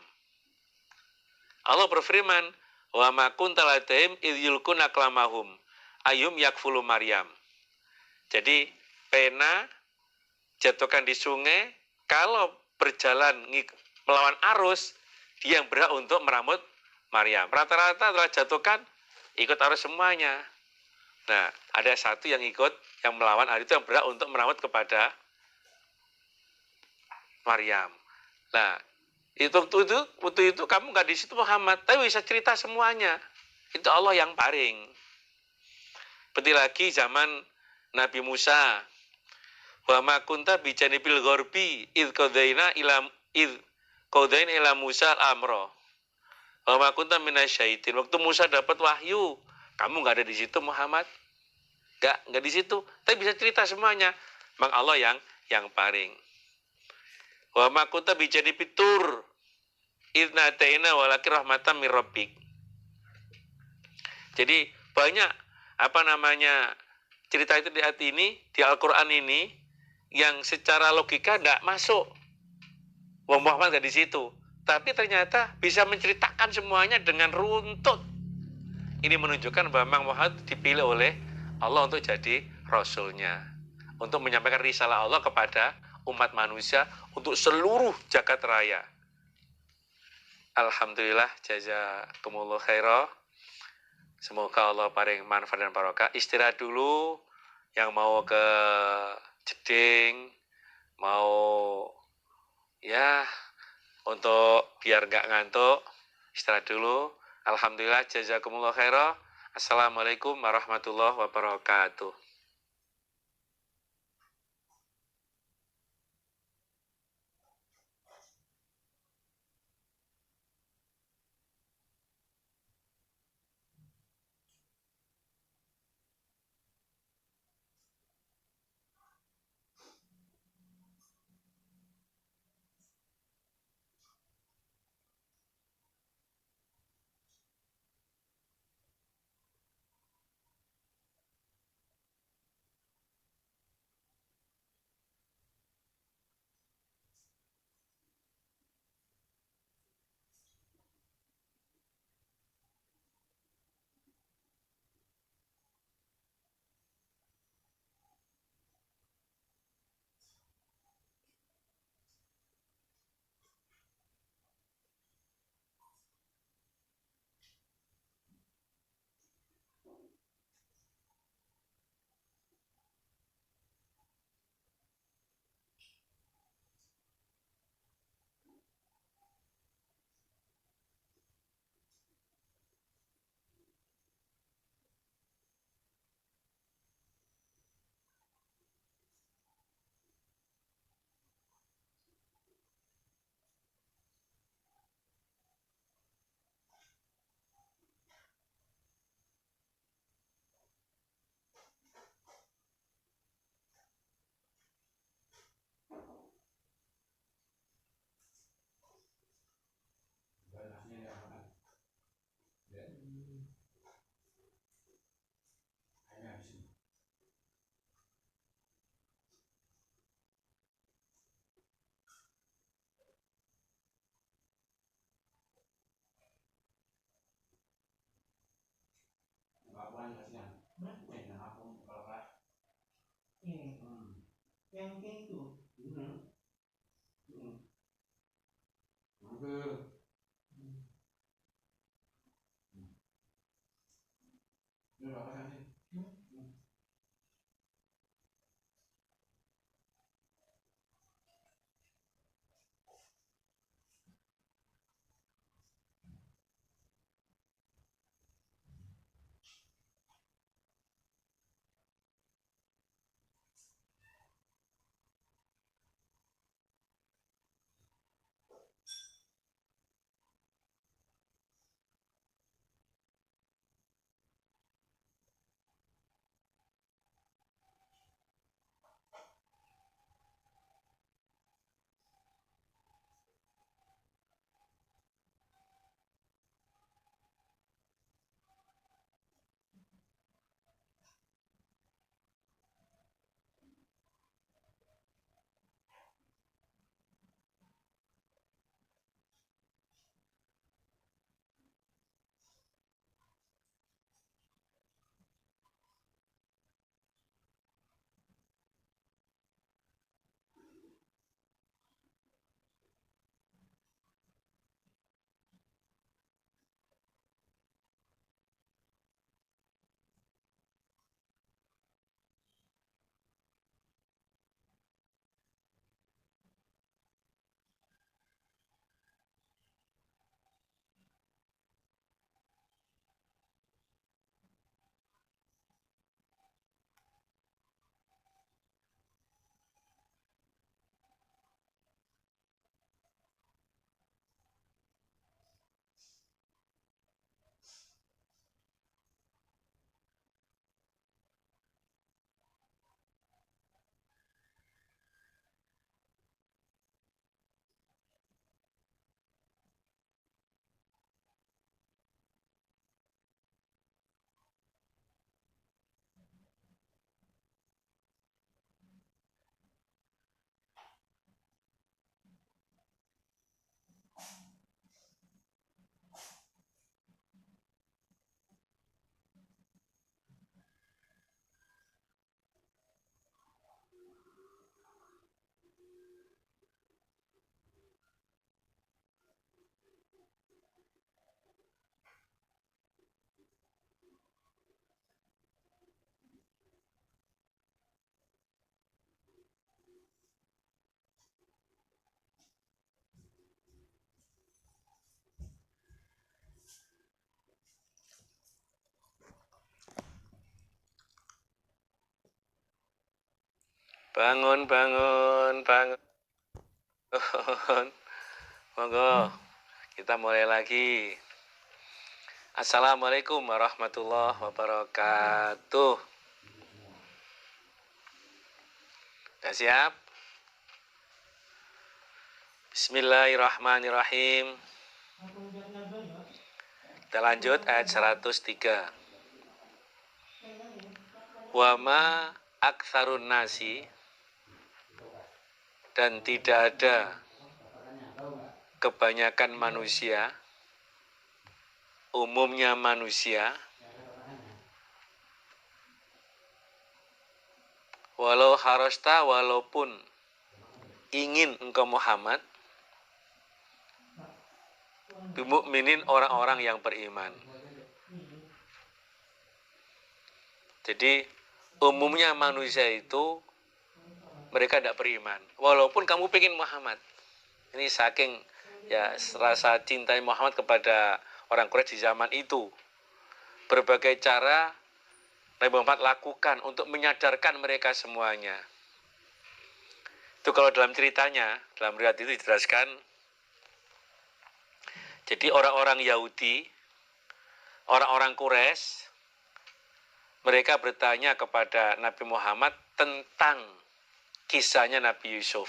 Allah berfirman, wa ma kunta ladaihim idh yulquna aqlamahum ayyum yakfulu Maryam. Jadi pena jatuhkan di sungai, kalau berjalan melawan arus, dia yang berhak untuk meramut Maryam. Rata-rata telah jatuhkan, ikut arus semuanya. Nah, ada satu yang ikut, yang melawan arus itu yang berhak untuk meramut kepada Maryam. Nah, Waktu itu kamu nggak di situ Muhammad, tapi bisa cerita semuanya. Itu Allah yang paring. Seperti lagi zaman Nabi Musa. Wa ma kunta bijanibil ghorbi id qadaina ila Musa al-amra. Wa ma kunta minasyaitin. Waktu Musa dapat wahyu, kamu nggak ada di situ Muhammad. Nggak di situ, tapi bisa cerita semuanya. Mang Allah yang paring. Wa ma kunta bijanibil tur id nadaina walakin rahmatan mir rabbik. Jadi banyak cerita itu di hati ini, di Al-Quran ini yang secara logika tidak masuk. Wong Muhammad nggak di situ, tapi ternyata bisa menceritakan semuanya dengan runtut. Ini menunjukkan bahwa Mang Muhammad dipilih oleh Allah untuk jadi Rasulnya, untuk menyampaikan risalah Allah kepada umat manusia untuk seluruh jagat raya. Alhamdulillah, jazakumullah khairah. Semoga Allah paring manfaat dan barokah. Istirahat dulu yang mau ke jeding, mau ya untuk biar nggak ngantuk, istirahat dulu. Alhamdulillah, jazakumullah khairah. Assalamualaikum warahmatullahi wabarakatuh. Bangun, bangun, bangun. Monggo, kita mulai lagi. Assalamualaikum warahmatullahi wabarakatuh. Sudah siap? Bismillahirrahmanirrahim. Kita lanjut ayat 103. Wa ma aktsarun nasi, dan tidak ada kebanyakan manusia, umumnya manusia, walau harasta, walaupun ingin engkau Muhammad, bimukminin, orang-orang yang beriman. Jadi umumnya manusia itu mereka tidak beriman, walaupun kamu pengen Muhammad. Ini saking rasa cinta Muhammad kepada orang Quraisy di zaman itu. Berbagai cara Nabi Muhammad lakukan untuk menyadarkan mereka semuanya. Itu kalau dalam ceritanya, dalam riwayat itu dijelaskan. Jadi orang-orang Yahudi, orang-orang Quraisy, mereka bertanya kepada Nabi Muhammad tentang kisahnya Nabi Yusuf.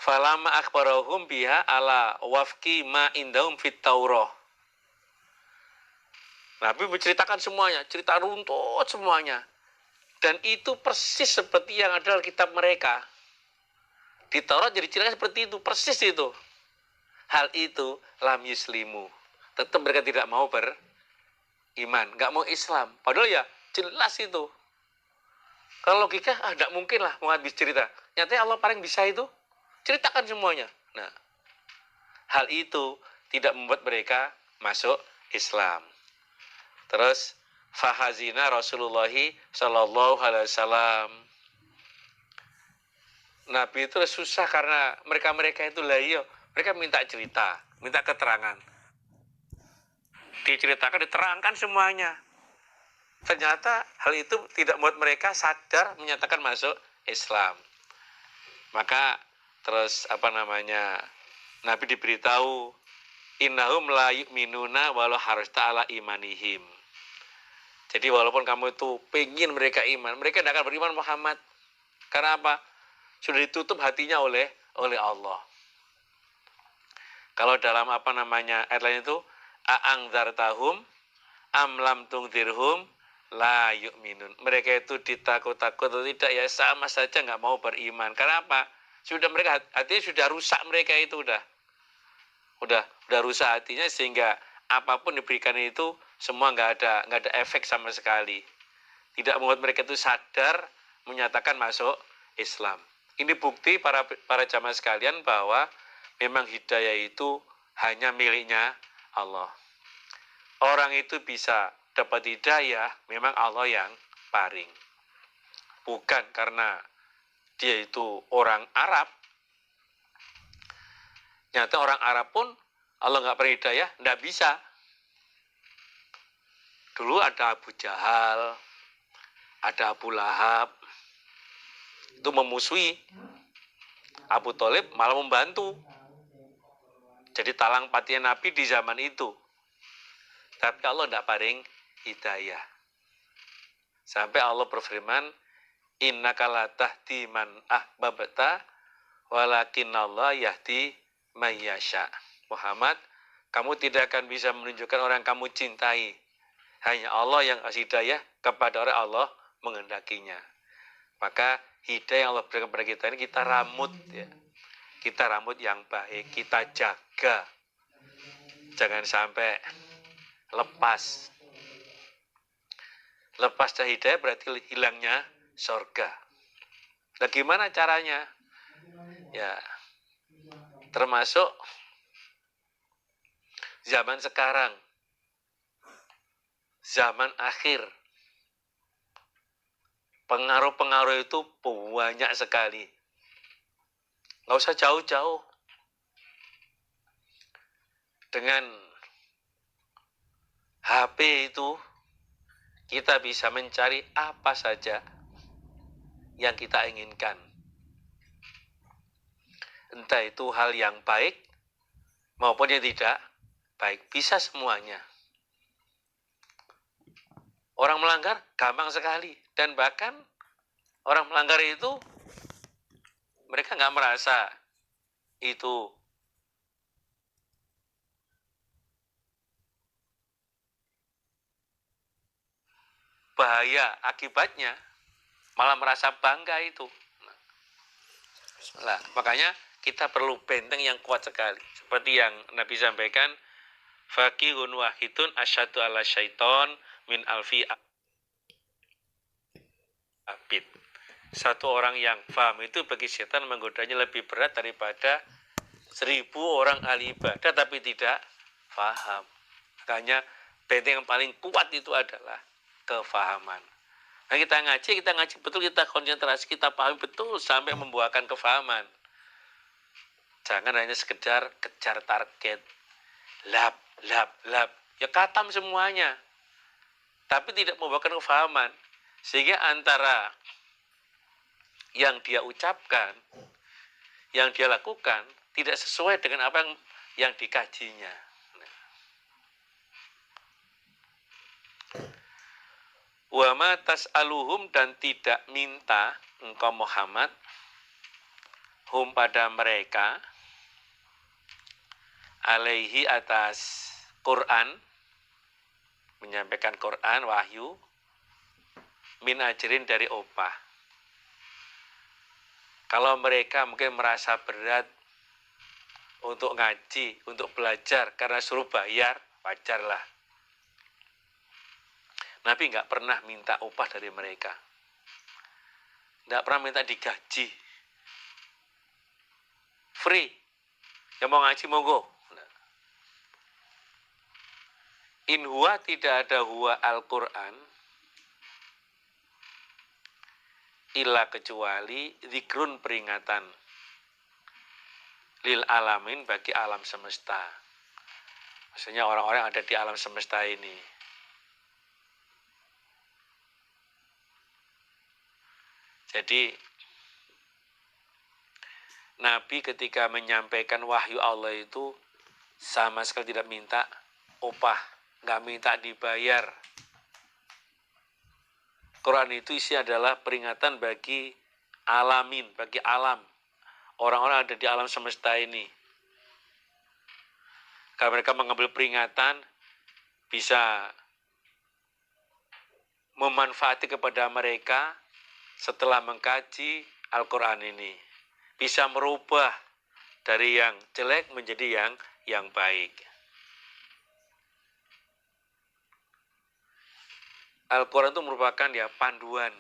Falama akhbarahum biha ala wafki ma indahum fit Taurah. Nabi menceritakan semuanya, cerita runtut semuanya. Dan itu persis seperti yang ada dalam kitab mereka. Di Taurat jadi cerita seperti itu, persis itu. Hal itu lam yuslimu. Tetap mereka tidak mau beriman, nggak mau Islam. Padahal ya jelas itu. Kalau logika, tidak mungkin lah mau habis cerita. Nyatanya Allah paling bisa itu. Ceritakan semuanya. Nah, hal itu tidak membuat mereka masuk Islam. Terus fahazina Rasulullah Shallallahu Alaihi Wasallam. Nabi itu susah karena mereka itu mereka minta cerita, minta keterangan. Diceritakan, diterangkan semuanya. Ternyata hal itu tidak membuat mereka sadar menyatakan masuk Islam. Maka terus Nabi diberitahu, innahum la yu'minuna walau harasta ala imanihim. Jadi walaupun kamu itu pengen mereka iman, mereka tidak akan beriman Muhammad. Karena apa? Sudah ditutup hatinya oleh Allah. Kalau dalam ayat lain itu, a'angzartahum am lam tungzirhum la yu'minun. Mereka itu ditakut-takut atau tidak ya sama saja nggak mau beriman. Karena apa? Sudah mereka hatinya sudah rusak, mereka itu udah rusak hatinya, sehingga apapun diberikan itu semua nggak ada efek sama sekali. Tidak membuat mereka itu sadar menyatakan masuk Islam. Ini bukti para jamaah sekalian bahwa memang hidayah itu hanya miliknya Allah. Orang itu bisa dapat hidayah memang Allah yang paring. Bukan karena dia itu orang Arab. Nyata orang Arab pun Allah nggak beri hidayah, nggak bisa. Dulu ada Abu Jahal, ada Abu Lahab, itu memusuhi. Abu Thalib malah membantu. Jadi talang patinya Nabi di zaman itu. Tapi Allah tidak paring hidayah. Sampai Allah berfirman, innaka la tahdi man ahbabta walakinallah yahdi may yasha. Muhammad, kamu tidak akan bisa menunjukkan orang yang kamu cintai. Hanya Allah yang kasih hidayah kepada orang Allah menghendakinya. Maka hidayah yang Allah berikan kepada kita ini kita ramut ya. Kita ramut yang baik, kita jaga. Jangan sampai lepas. Lepas dari hidayah berarti hilangnya surga. Nah, gimana caranya? Ya, termasuk zaman sekarang, zaman akhir. Pengaruh-pengaruh itu banyak sekali. Nggak usah jauh-jauh. Dengan HP itu kita bisa mencari apa saja yang kita inginkan. Entah itu hal yang baik maupun yang tidak baik, bisa semuanya. Orang melanggar gampang sekali, dan bahkan orang melanggar itu mereka nggak merasa itu bahaya akibatnya, malah merasa bangga itu. Nah, makanya kita perlu benteng yang kuat sekali. Seperti yang Nabi sampaikan, faqihun wahidun asyadu ala syaiton min alfi abid. Satu orang yang paham itu bagi setan menggodanya lebih berat daripada 1000 orang ahli ibadah tapi tidak paham. Makanya benteng yang paling kuat itu adalah kefahaman. Nah, kita ngaji betul, kita konsentrasi, kita pahami betul sampai membuahkan kefahaman. Jangan hanya sekedar kejar target, lap. Ya katam semuanya. Tapi tidak membuahkan kefahaman. Sehingga antara yang dia ucapkan, yang dia lakukan, tidak sesuai dengan apa yang dikajinya. Wa ma tas'aluhum, dan tidak minta engkau Muhammad hum pada mereka alaihi atas Quran, menyampaikan Quran, wahyu, min ajrin dari upah. Kalau mereka mungkin merasa berat untuk ngaji, untuk belajar karena suruh bayar, wajarlah. Nabi nggak pernah minta upah dari mereka, nggak pernah minta digaji, free. Yang mau ngaji monggo. In huwa, tidak ada huwa Al-Quran illa kecuali zikrun, peringatan, lil alamin, bagi alam semesta. Maksudnya orang-orang yang ada di alam semesta ini. Jadi Nabi ketika menyampaikan wahyu Allah itu sama sekali tidak minta upah, nggak minta dibayar. Quran itu isi adalah peringatan bagi alamin, bagi alam, orang-orang ada di alam semesta ini. Kalau mereka mengambil peringatan, bisa memanfaati kepada mereka setelah mengkaji Al-Quran ini. Bisa merubah dari yang jelek menjadi yang baik. Al-Quran itu merupakan panduan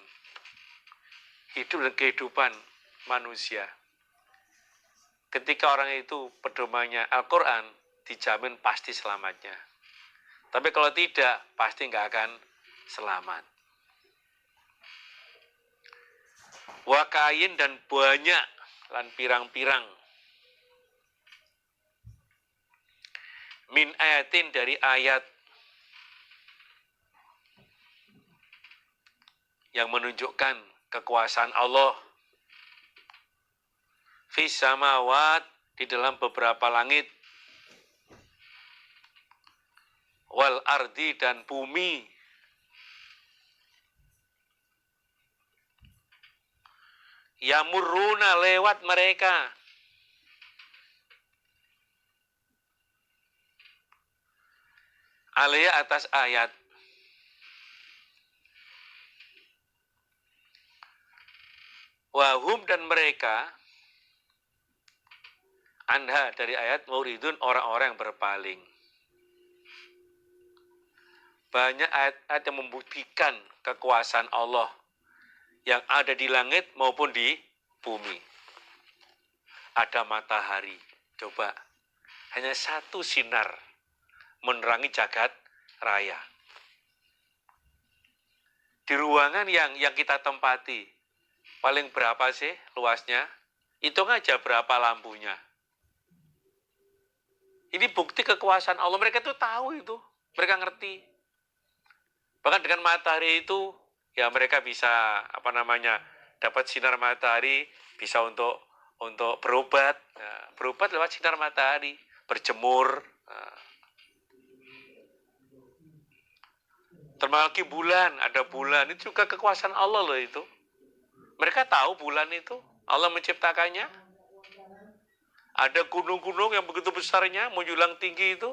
hidup dan kehidupan manusia. Ketika orang itu pedomannya Al-Quran, dijamin pasti selamatnya. Tapi kalau tidak, pasti nggak akan selamat. Wakain, dan banyak lan pirang-pirang min ayatin, dari ayat yang menunjukkan kekuasaan Allah, fis samawat, di dalam beberapa langit, wal ardi, dan bumi, yamurruna, lewat mereka, alaiha, atas ayat, wahum, dan mereka, anha, dari ayat, muridun, orang-orang yang berpaling. Banyak ayat-ayat yang membuktikan kekuasaan Allah yang ada di langit maupun di bumi. Ada matahari, coba, hanya satu sinar menerangi jagat raya. Di ruangan yang kita tempati, paling berapa sih luasnya? Hitung aja berapa lampunya. Ini bukti kekuasaan Allah. Mereka tuh tahu itu, mereka ngerti. Bahkan dengan matahari itu, ya mereka bisa dapat sinar matahari, bisa untuk berobat, berobat lewat sinar matahari, berjemur. Termasuk bulan, ada bulan, itu juga kekuasaan Allah loh itu. Mereka tahu bulan itu, Allah menciptakannya. Ada gunung-gunung yang begitu besarnya, menjulang tinggi itu.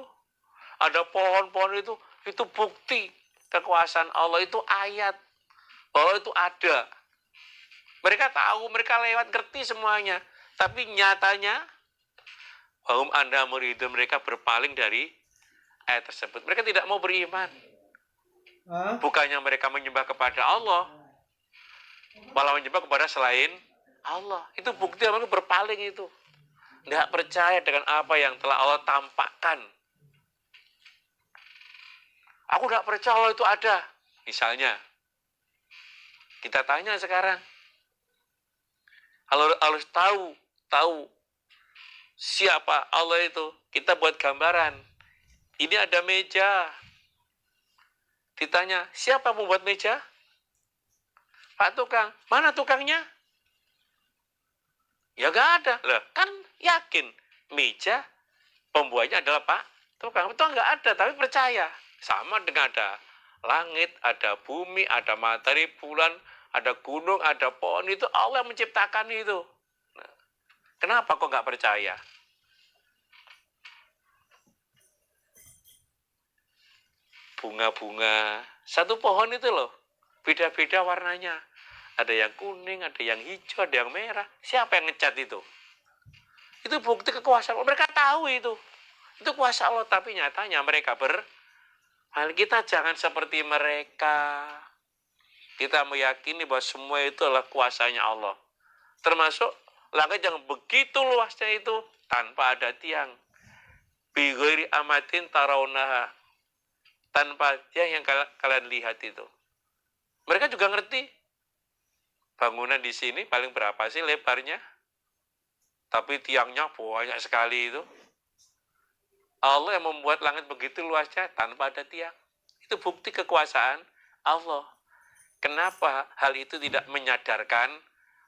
Ada pohon-pohon itu bukti kekuasaan Allah, itu ayat bahwa itu ada. Mereka tahu, mereka lewat, ngerti semuanya. Tapi nyatanya, Anda murid mereka berpaling dari ayat tersebut. Mereka tidak mau beriman. Bukannya mereka menyembah kepada Allah, malah menyembah kepada selain Allah. Itu bukti mereka berpaling itu. Tidak percaya dengan apa yang telah Allah tampakkan. Aku tidak percaya Allah itu ada. Misalnya, kita tanya sekarang. Harus tahu siapa Allah itu. Kita buat gambaran. Ini ada meja. Ditanya, siapa membuat meja? Pak tukang. Mana tukangnya? Ya gak ada. Loh, kan yakin meja pembuatnya adalah Pak tukang. Itu nggak ada, tapi percaya. Sama dengan ada langit, ada bumi, ada matahari, bulan, ada gunung, ada pohon. Itu Allah yang menciptakan itu. Nah, kenapa kok nggak percaya? Bunga-bunga, satu pohon itu loh, beda-beda warnanya. Ada yang kuning, ada yang hijau, ada yang merah. Siapa yang ngecat itu? Itu bukti kekuasaan Allah. Mereka tahu itu. Itu kuasa Allah, tapi nyatanya mereka hal kita jangan seperti mereka. Kita meyakini bahwa semua itu adalah kuasanya Allah. Termasuk langit yang begitu luasnya itu tanpa ada tiang. Bighairi amatin tarawnaha. Tanpa tiang yang kalian lihat itu. Mereka juga ngerti. Bangunan di sini paling berapa sih lebarnya? Tapi tiangnya banyak sekali itu. Allah yang membuat langit begitu luasnya tanpa ada tiang. Itu bukti kekuasaan Allah. Kenapa hal itu tidak menyadarkan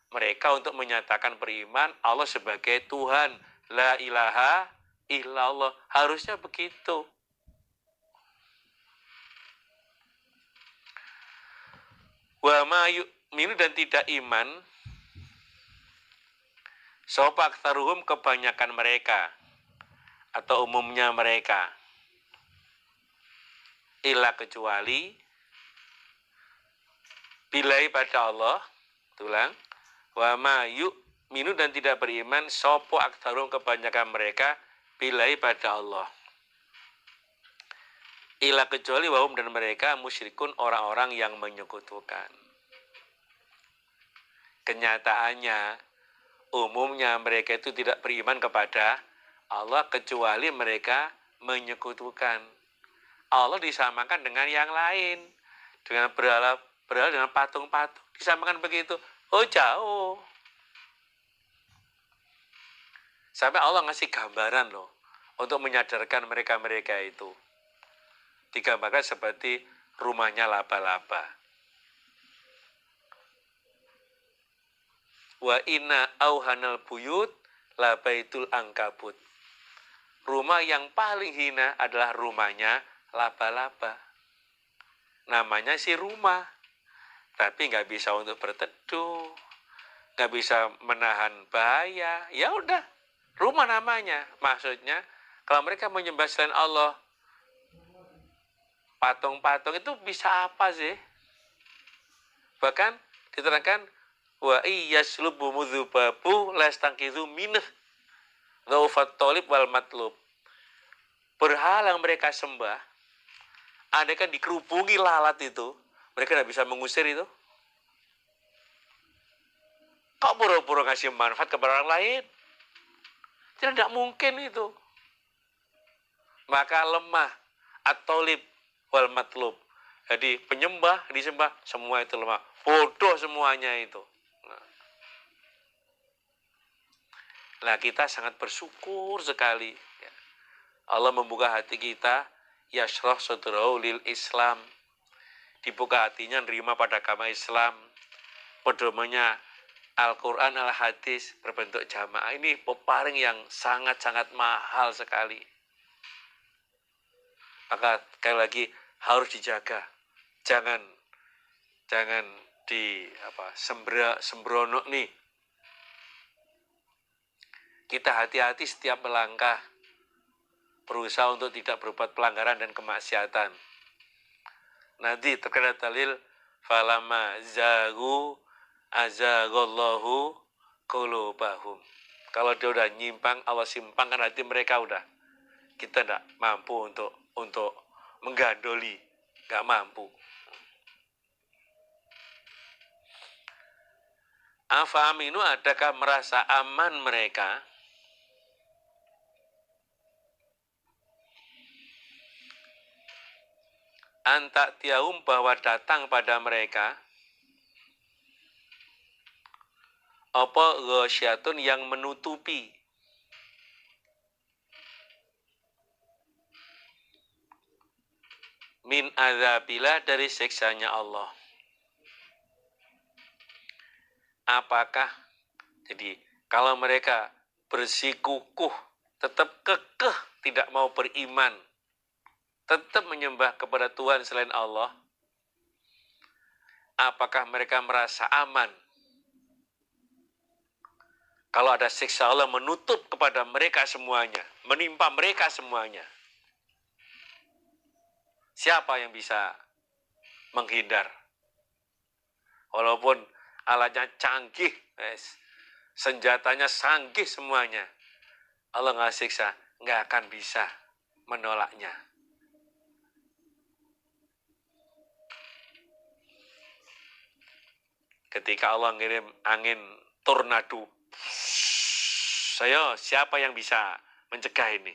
mereka untuk menyatakan beriman Allah sebagai Tuhan? La ilaha illallah. Harusnya begitu. Wa ma yu'minu, dan tidak iman sapa aktsaruhum, kebanyakan mereka atau umumnya mereka, illa kecuali bilai pada Allah. Tulang. Wa ma yu'minu, dan tidak beriman sapa aktsaruhum, kebanyakan mereka, bilai pada Allah. Illa kecuali wahum, dan mereka musyrikun, orang-orang yang menyekutukan. Kenyataannya umumnya mereka itu tidak beriman kepada Allah kecuali mereka menyekutukan. Allah disamakan dengan yang lain, dengan berhala dengan patung-patung, disamakan begitu. Oh jauh. Sampai Allah ngasih gambaran loh untuk menyadarkan mereka-mereka itu. Digambarkan seperti rumahnya laba-laba. Wa inna auhanal buyut labaitul angkabut. Rumah yang paling hina adalah rumahnya laba-laba. Namanya sih rumah, tapi nggak bisa untuk berteduh, nggak bisa menahan bahaya. Ya udah, rumah namanya. Maksudnya, kalau mereka menyembah selain Allah, patung-patung itu bisa apa sih? Bahkan diterangkan, wa iyyaslubu mudzubabu lastangkizu minah dhaufat thalib wal matlub. Berhala yang mereka sembah, andaikan dikerubungi lalat itu, mereka tidak bisa mengusir itu. Kok buru-buru ngasih manfaat kepada orang lain? Tidak mungkin itu. Maka lemah at-thalib wal matlub. Jadi penyembah, disembah, semua itu lemah. Bodoh semuanya itu. Nah, kita sangat bersyukur sekali. Allah membuka hati kita, yashrah sadrahu lil Islam. dibuka hatinya nerima pada agama Islam, pedomannya Al-Quran, Al-Hadis berbentuk jamaah. Ini peparing yang sangat-sangat mahal sekali. Maka sekali lagi harus dijaga. Jangan di sembrono nih. Kita hati-hati setiap melangkah, berusaha untuk tidak berbuat pelanggaran dan kemaksiatan. Nanti terkena dalil falama zagu azaghallahu qulubahum. Kalau dia udah nyimpang, Allah simpangkan hati mereka, udah kita tidak mampu untuk menggandoli, nggak mampu. Afa aminu, adakah merasa aman mereka? Anta tiaum, bahwa datang pada mereka apa ghasyatun, yang menutupi, min adzabillah, dari siksanya Allah. Apakah jadi kalau mereka bersikukuh, tetap kekeh tidak mau beriman, tetap menyembah kepada Tuhan selain Allah, apakah mereka merasa aman kalau ada siksa Allah menutup kepada mereka semuanya, menimpa mereka semuanya? Siapa yang bisa menghindar? Walaupun alatnya canggih, senjatanya canggih semuanya, Allah nggak siksa, nggak akan bisa menolaknya. Ketika Allah ngirim angin tornado, siapa yang bisa mencegah ini?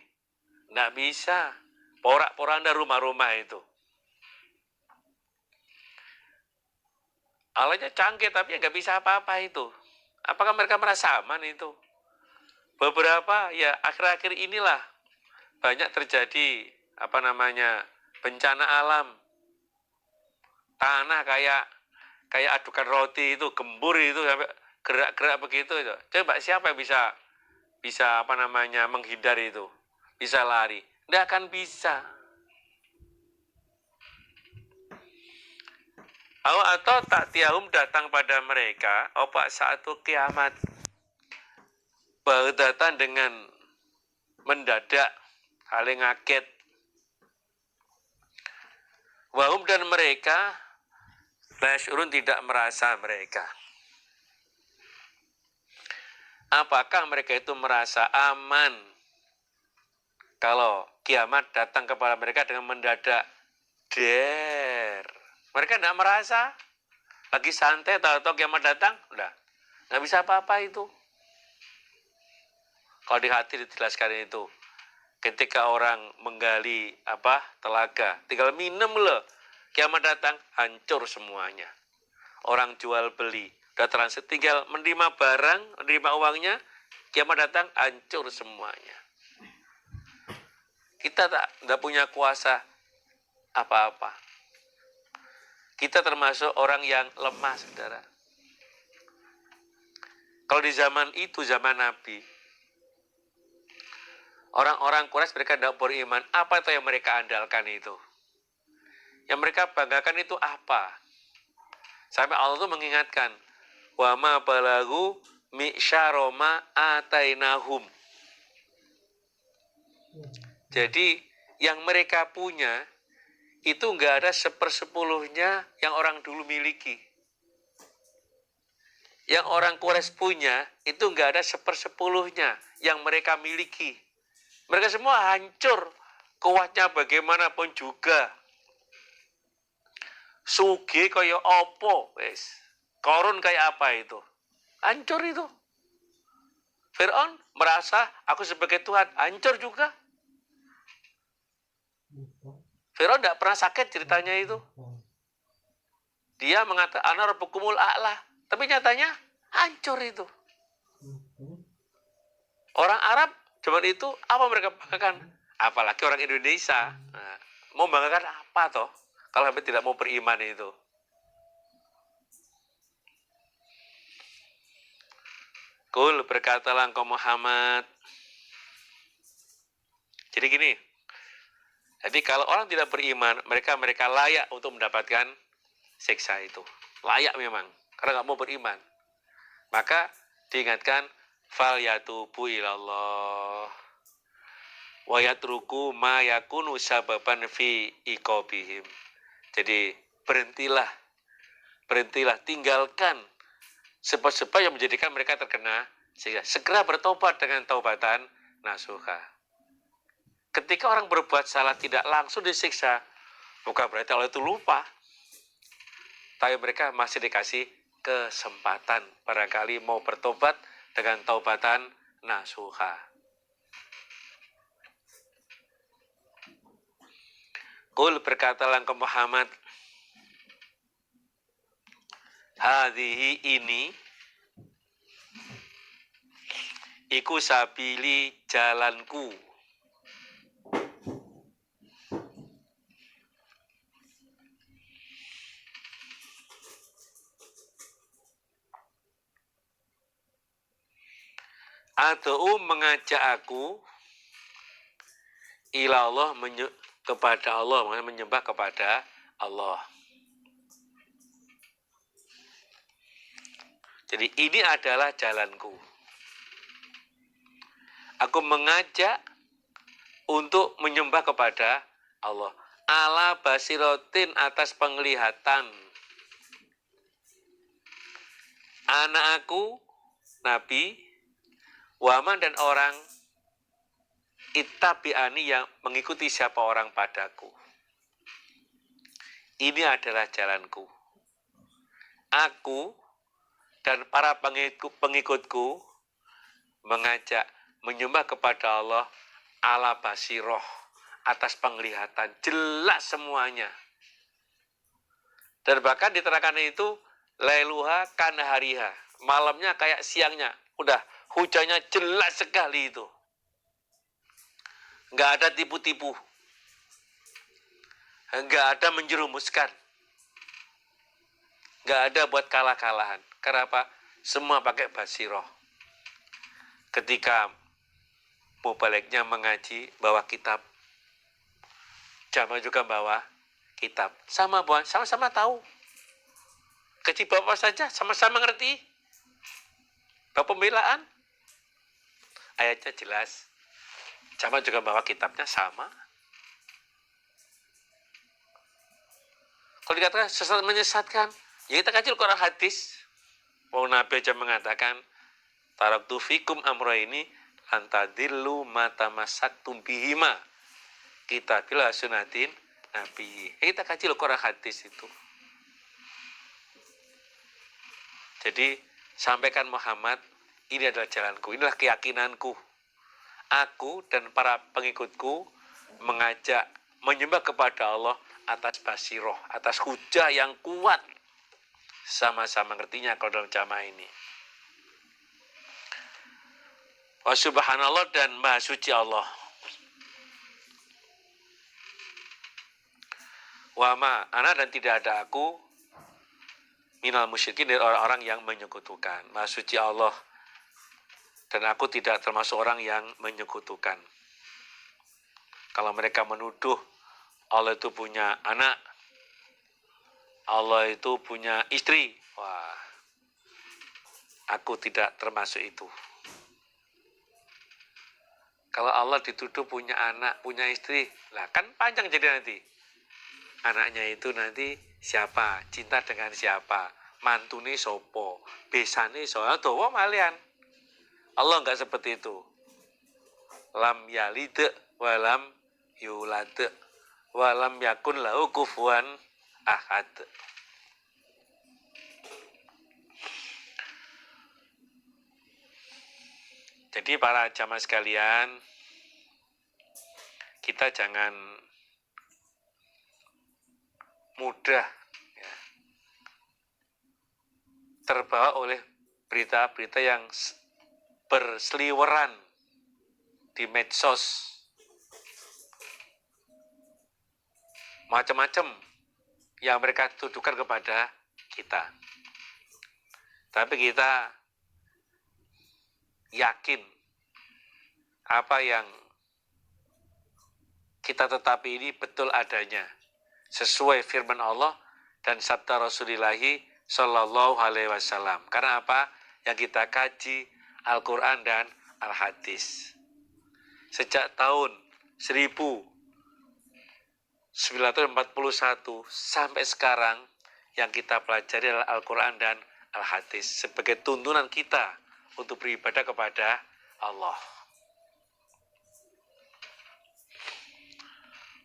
Nggak bisa. Porak-poranda rumah-rumah itu. Alatnya canggih tapi nggak bisa apa-apa itu. Apakah mereka merasa aman itu? Beberapa ya akhir-akhir inilah banyak terjadi bencana alam. Tanah kayak adukan roti itu, gembur itu, sampai gerak-gerak begitu itu. Coba siapa yang bisa menghindar itu, bisa lari? Nggak akan bisa. Atau tak tiahum, datang pada mereka opa satu kiamat, datang dengan mendadak, saling ngaget. Wahum, dan mereka lasyurun, tidak merasa mereka. Apakah mereka itu merasa aman kalau kiamat datang kepada mereka dengan mendadak? Mereka tidak merasa. Lagi santai, tahu-tahu kiamat datang, udah nggak bisa apa-apa itu. Kalau di hati dijelaskan itu, ketika orang menggali telaga, tinggal minum loh, kiamat datang, hancur semuanya. Orang jual beli, udah transit, tinggal menerima barang, menerima uangnya, kiamat datang, hancur semuanya. Kita tidak punya kuasa apa-apa. Kita termasuk orang yang lemah, saudara. Kalau di zaman itu, zaman Nabi, orang-orang Quraisy, mereka tidak beriman. Apa itu yang mereka andalkan itu? Yang mereka banggakan itu apa? Sampai Allah itu mengingatkan, wa ma balagu mi'syaroma atainahum. Jadi yang mereka punya itu nggak ada 1/10-nya yang orang dulu miliki. Yang orang Quraisy punya itu nggak ada 1/10-nya yang mereka miliki. Mereka semua hancur, kuatnya bagaimanapun juga. Sugih kaya opo, wes. Korun kayak apa itu? Hancur itu. Fir'aun merasa aku sebagai Tuhan, hancur juga. Fir'aun tidak pernah sakit ceritanya itu. Dia mengatakan ana rabbukumul a'la, tapi nyatanya hancur itu. Orang Arab zaman itu apa mereka banggakan? Apalagi orang Indonesia. Nah, mau banggakan apa toh? kalau sampai tidak mau beriman itu. Kul, berkatalah engkau Muhammad. Jadi gini, jadi kalau orang tidak beriman, mereka layak untuk mendapatkan siksa itu. Layak memang, karena nggak mau beriman. Maka diingatkan, fal yatubu ilallah wa yatruku ma yakunu sababan fi iqabihim. Jadi berhentilah, tinggalkan sebab-sebab yang menjadikan mereka terkena sehingga segera bertobat dengan taubatan nasuha. Ketika orang berbuat salah tidak langsung disiksa, bukan berarti Allah itu lupa. Tapi mereka masih dikasih kesempatan. Barangkali mau bertobat dengan taubatan nasuha. Qul, berkatalah engkau Muhammad, hadhihi ini iku sabili jalanku. Ad'u, mengajak aku, ila Allah, kepada Allah, menyembah kepada Allah. Jadi ini adalah jalanku. Aku mengajak untuk menyembah kepada Allah. Ala basirotin, atas penglihatan. Anak aku, Nabi, waman, dan orang, ittabi'ani, yang mengikuti siapa orang padaku. Ini adalah jalanku. Aku dan para pengikutku mengajak menyembah kepada Allah ala basiroh, atas penglihatan, jelas semuanya. Dan bahkan diterangkan itu, lailuha kanahariha, malamnya kayak siangnya. Udah, hujannya jelas sekali itu. Nggak ada tipu-tipu. Nggak ada menjerumuskan. Nggak ada buat kalah-kalahan. Kenapa? Semua pakai basiroh. Ketika mubaliknya mengaji, bawa kitab. Jamaah juga bawa kitab. Sama-sama tahu. Kecil bapak saja, sama-sama ngerti. Bapak pembelaan. Ayatnya jelas. Jamaah juga bawa kitabnya sama. Kalau dikatakan sesat menyesatkan, ya kita kaji Quran hadis. Mau Nabi aja mengatakan, taraktu fikum amra ini antadillu matamassaktum bihima. Kita bila sunatin Nabi. Kita kaji Quran hadis itu. Jadi sampaikan Muhammad, ini adalah jalanku, inilah keyakinanku. Aku dan para pengikutku mengajak menyembah kepada Allah atas basiroh, atas hujah yang kuat. Sama-sama ngertinya kalau dalam jamaah ini. Wa subhanallah, dan maha suci Allah. Wa ma ana, dan tidak ada aku, minal musyrikin, dari orang-orang yang menyekutukan. Maha suci Allah, dan aku tidak termasuk orang yang menyekutukan. Kalau mereka menuduh Allah itu punya anak, Allah itu punya istri, wah, aku tidak termasuk itu. Kalau Allah dituduh punya anak, punya istri, lah kan panjang jadi nanti. Anaknya itu nanti siapa, cinta dengan siapa, mantune sopo, besane soal doa malian. Allah enggak seperti itu. Lam yalid walam yulad walam yakun lahu kufuwan ahad. Jadi para jamaah sekalian, kita jangan mudah ya, terbawa oleh berita-berita yang berseliweran di medsos. Macam-macam. yang mereka tuduhkan kepada kita. Tapi kita yakin apa yang kita tetapi ini betul adanya, sesuai firman Allah dan sabda Rasulullah Shallallahu Alaihi Wasallam. Karena apa? Yang kita kaji Al-Quran dan Al-Hadis. Sejak tahun 1941 sampai sekarang yang kita pelajari adalah Al-Quran dan Al-Hadis sebagai tuntunan kita untuk beribadah kepada Allah.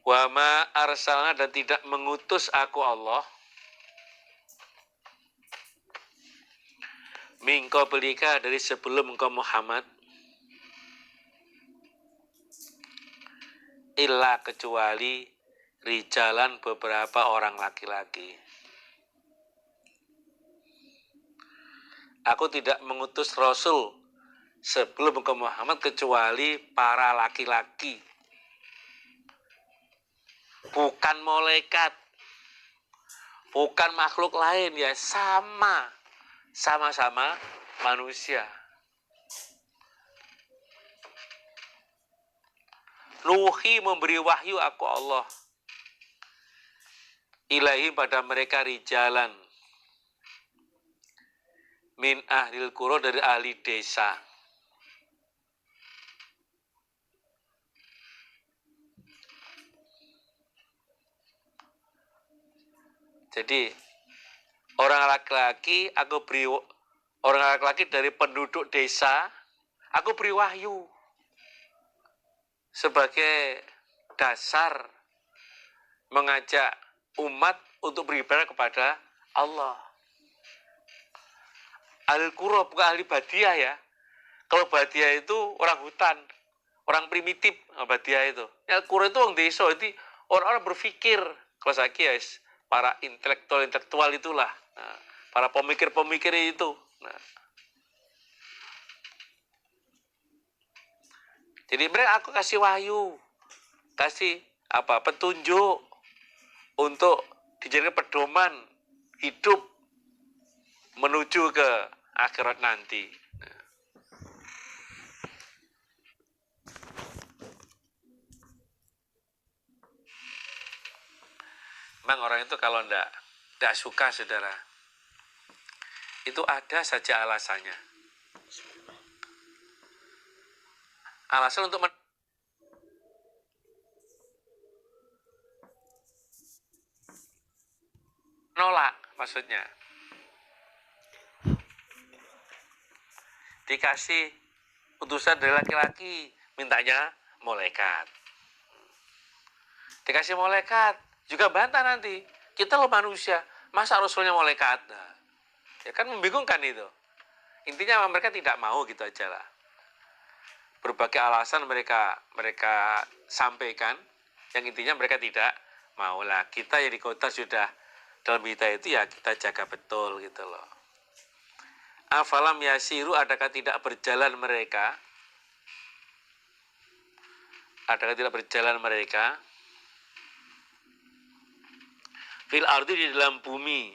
Wa ma arsalna, dan tidak mengutus aku Allah min qablika, dari sebelum engkau Muhammad, illa, kecuali rijalan, beberapa orang laki-laki. Aku tidak mengutus Rasul sebelum engkau Muhammad kecuali para laki-laki. Bukan malaikat, bukan makhluk lain ya, sama-sama manusia. Nuhi, memberi wahyu aku Allah, ilahi, pada mereka, rijalan min ahlil qura, dari ahli desa. Jadi orang laki-laki dari penduduk desa, aku beri wahyu sebagai dasar mengajak umat untuk beribadah kepada Allah. Ahli qura, bukan ahli badiah ya. Kalau badiah itu orang hutan, orang primitif, badiah itu. Ya, qura itu orang desa, itu orang-orang berpikir. Kalau saya guys, para intelektual itulah, nah, para pemikir itu. Nah, jadi mereka aku kasih wahyu, kasih petunjuk untuk dijadikan pedoman hidup menuju ke akhirat nanti. Memang orang itu kalau tidak suka, saudara, itu ada saja alasannya. Alasan untuk menolak, maksudnya. Dikasih utusan dari laki-laki, mintanya malaikat. Dikasih malaikat, juga bantah nanti. Kita loh manusia, masa Rasulnya malaikat? Nah, ya kan membingungkan itu. Intinya mereka tidak mau, gitu aja lah. Berbagai alasan mereka sampaikan, yang intinya mereka tidak mau lah. Kita yang di kota sudah, dalam kita itu ya kita jaga betul gitu loh. Afalam yasiru, adakah tidak berjalan mereka? Adakah tidak berjalan mereka? Fil ardi, di dalam bumi.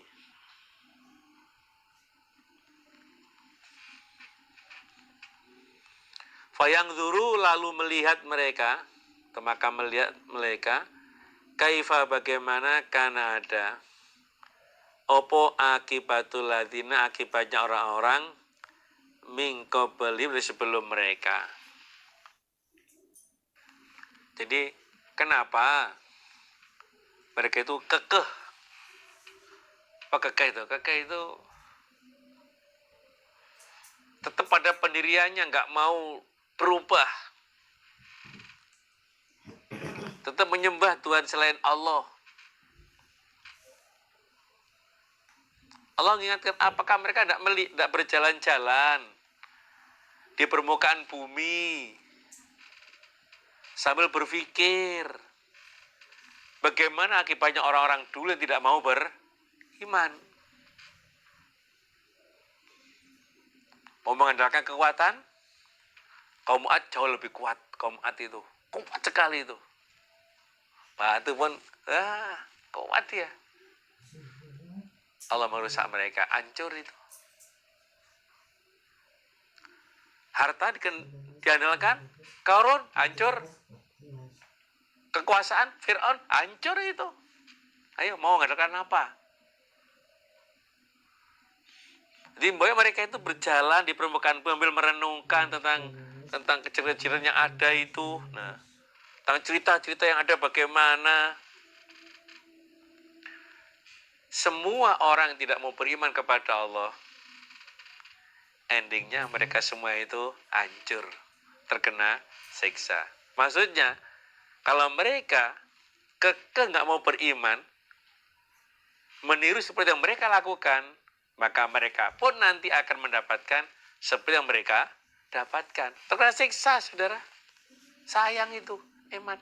Fayangzuru, lalu melihat mereka, maka melihat mereka, kaifa, bagaimana, kana, ada, opo akibatul ladina, akibatnya orang-orang, min qablihim, dari sebelum mereka. Jadi kenapa mereka itu kekeh? Apa kekeh itu? Kekeh itu tetap pada pendiriannya, nggak mau berubah, tetap menyembah Tuhan selain Allah. Allah mengingatkan, apakah mereka tidak berjalan-jalan di permukaan bumi sambil berpikir bagaimana akibatnya orang-orang dulu yang tidak mau beriman, mau mengandalkan kekuatan. Kaum Ad jauh lebih kuat, kaum Ad itu kuat sekali itu. Batu pun kuat ya. Allah merusak mereka, hancur itu. Harta diandalkan, Qarun hancur. Kekuasaan Fir'aun hancur itu. Ayo mau mengadakan apa? Jadi mereka itu berjalan di permukaan sambil merenungkan tentang kejadian yang ada itu. Nah, tentang cerita-cerita yang ada bagaimana semua orang yang tidak mau beriman kepada Allah, endingnya mereka semua itu hancur, terkena siksa. Maksudnya, kalau mereka kekeh nggak mau beriman, meniru seperti yang mereka lakukan, maka mereka pun nanti akan mendapatkan seperti yang mereka dapatkan. Terkena siksa, saudara. Sayang itu, iman.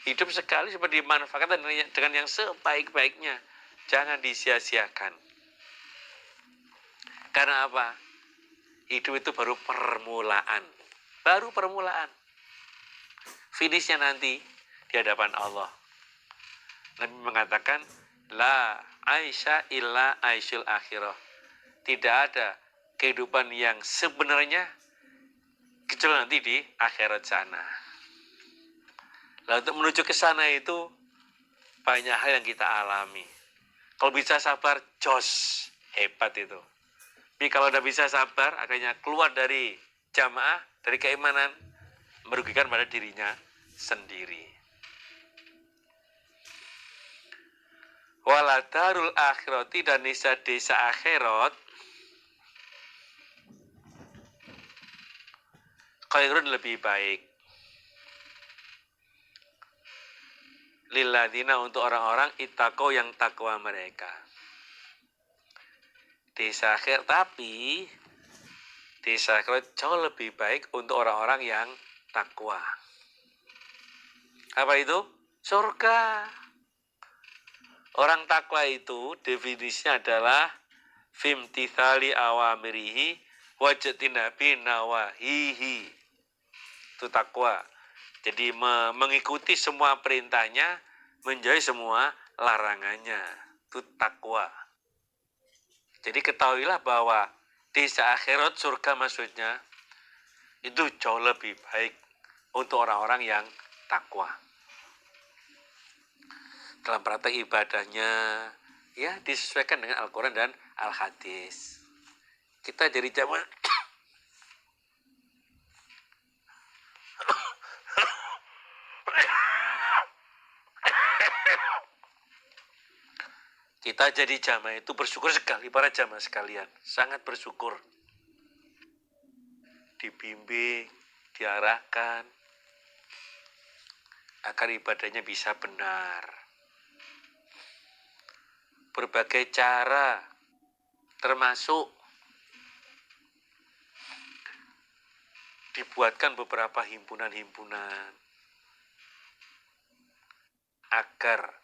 Hidup sekali seperti dimanfaatkan dengan yang sebaik-baiknya. Jangan disia-siakan. Karena apa? Hidup itu baru permulaan. Baru permulaan. Finishnya nanti di hadapan Allah. Nabi mengatakan, La aisha illa aisyul akhirah. Tidak ada kehidupan yang sebenarnya kecuali nanti di akhirat sana. Lalu untuk menuju ke sana itu banyak hal yang kita alami. Kalau bisa sabar, jos, hebat itu. Tapi kalau tidak bisa sabar, akhirnya keluar dari jamaah, dari keimanan, merugikan pada dirinya sendiri. Waladarul akhirati, dan desa akhirat, khairun lebih baik. Lilladina, untuk orang-orang ittaqau yang takwa mereka. Desa akhir, tapi desa akhirat jauh lebih baik untuk orang-orang yang takwa. Apa itu? Surga. Orang takwa itu definisinya adalah fimtithali awamirihi wajtinabi nawahihi. Itu takwa. Jadi mengikuti semua perintahnya, menjauhi semua larangannya. Itu takwa. Jadi ketahuilah bahwa desa akhirat, surga maksudnya, itu jauh lebih baik untuk orang-orang yang takwa. Dalam praktek ibadahnya, ya disesuaikan dengan Al-Quran dan Al-Hadis. Kita dari zaman kita jadi jamaah itu bersyukur sekali, para jamaah sekalian. Sangat bersyukur. Dibimbing, diarahkan, agar ibadahnya bisa benar. Berbagai cara, termasuk dibuatkan beberapa himpunan-himpunan agar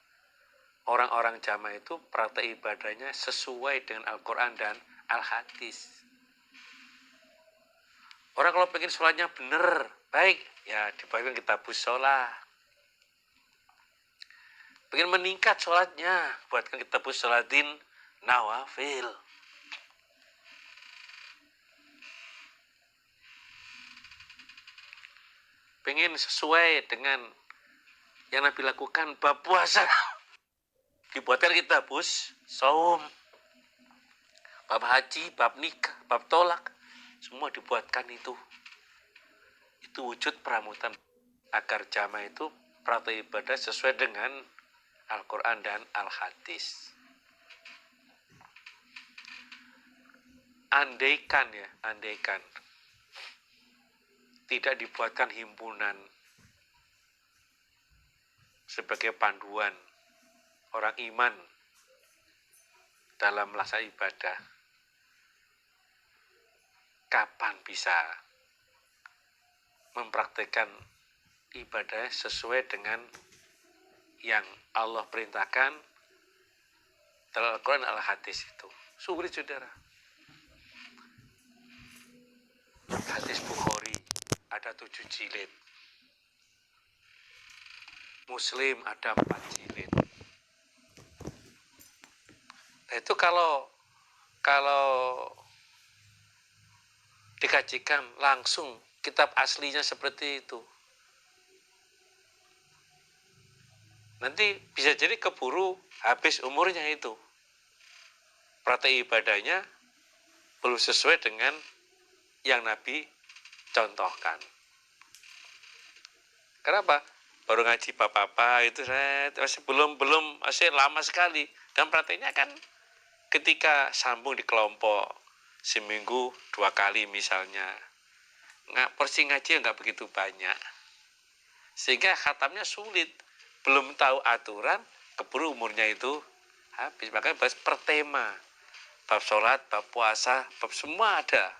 orang-orang jamaah itu praktek ibadahnya sesuai dengan Al-Quran dan Al-Hadis. Orang kalau pengen sholatnya benar, baik, ya dibuatkan kitabus sholat. Pengen meningkat sholatnya, buatkan kitabus sholatin nawafil. Pengen sesuai dengan yang Nabi lakukan, bab puasa, dibuatkan kitabus saum. Bab haji, bab nikah, bab tolak, semua dibuatkan itu. Itu wujud peramutan agar jamaah itu praktek ibadah sesuai dengan Al-Quran dan Al-Hadis. Andaikan tidak dibuatkan himpunan sebagai panduan orang iman dalam melaksanakan ibadah, kapan bisa mempraktikkan ibadah sesuai dengan yang Allah perintahkan dalam Al-Quran dan Al-Hadis itu? Sulit, saudara. Hadis Bukhari ada 7 jilid, Muslim ada 4 jilid. Itu kalau dikajikan langsung kitab aslinya seperti itu, nanti bisa jadi keburu habis umurnya itu. Praktek ibadahnya belum sesuai dengan yang Nabi contohkan. Kenapa? Baru ngaji apa itu masih masih lama sekali. Dan prakteknya kan ketika sambung di kelompok seminggu 2 kali misalnya, porsi ngaji nggak begitu banyak, sehingga khatamnya sulit. Belum tahu aturan, keburu umurnya itu habis. Makanya bahas per tema, bab sholat, bab puasa, bab semua ada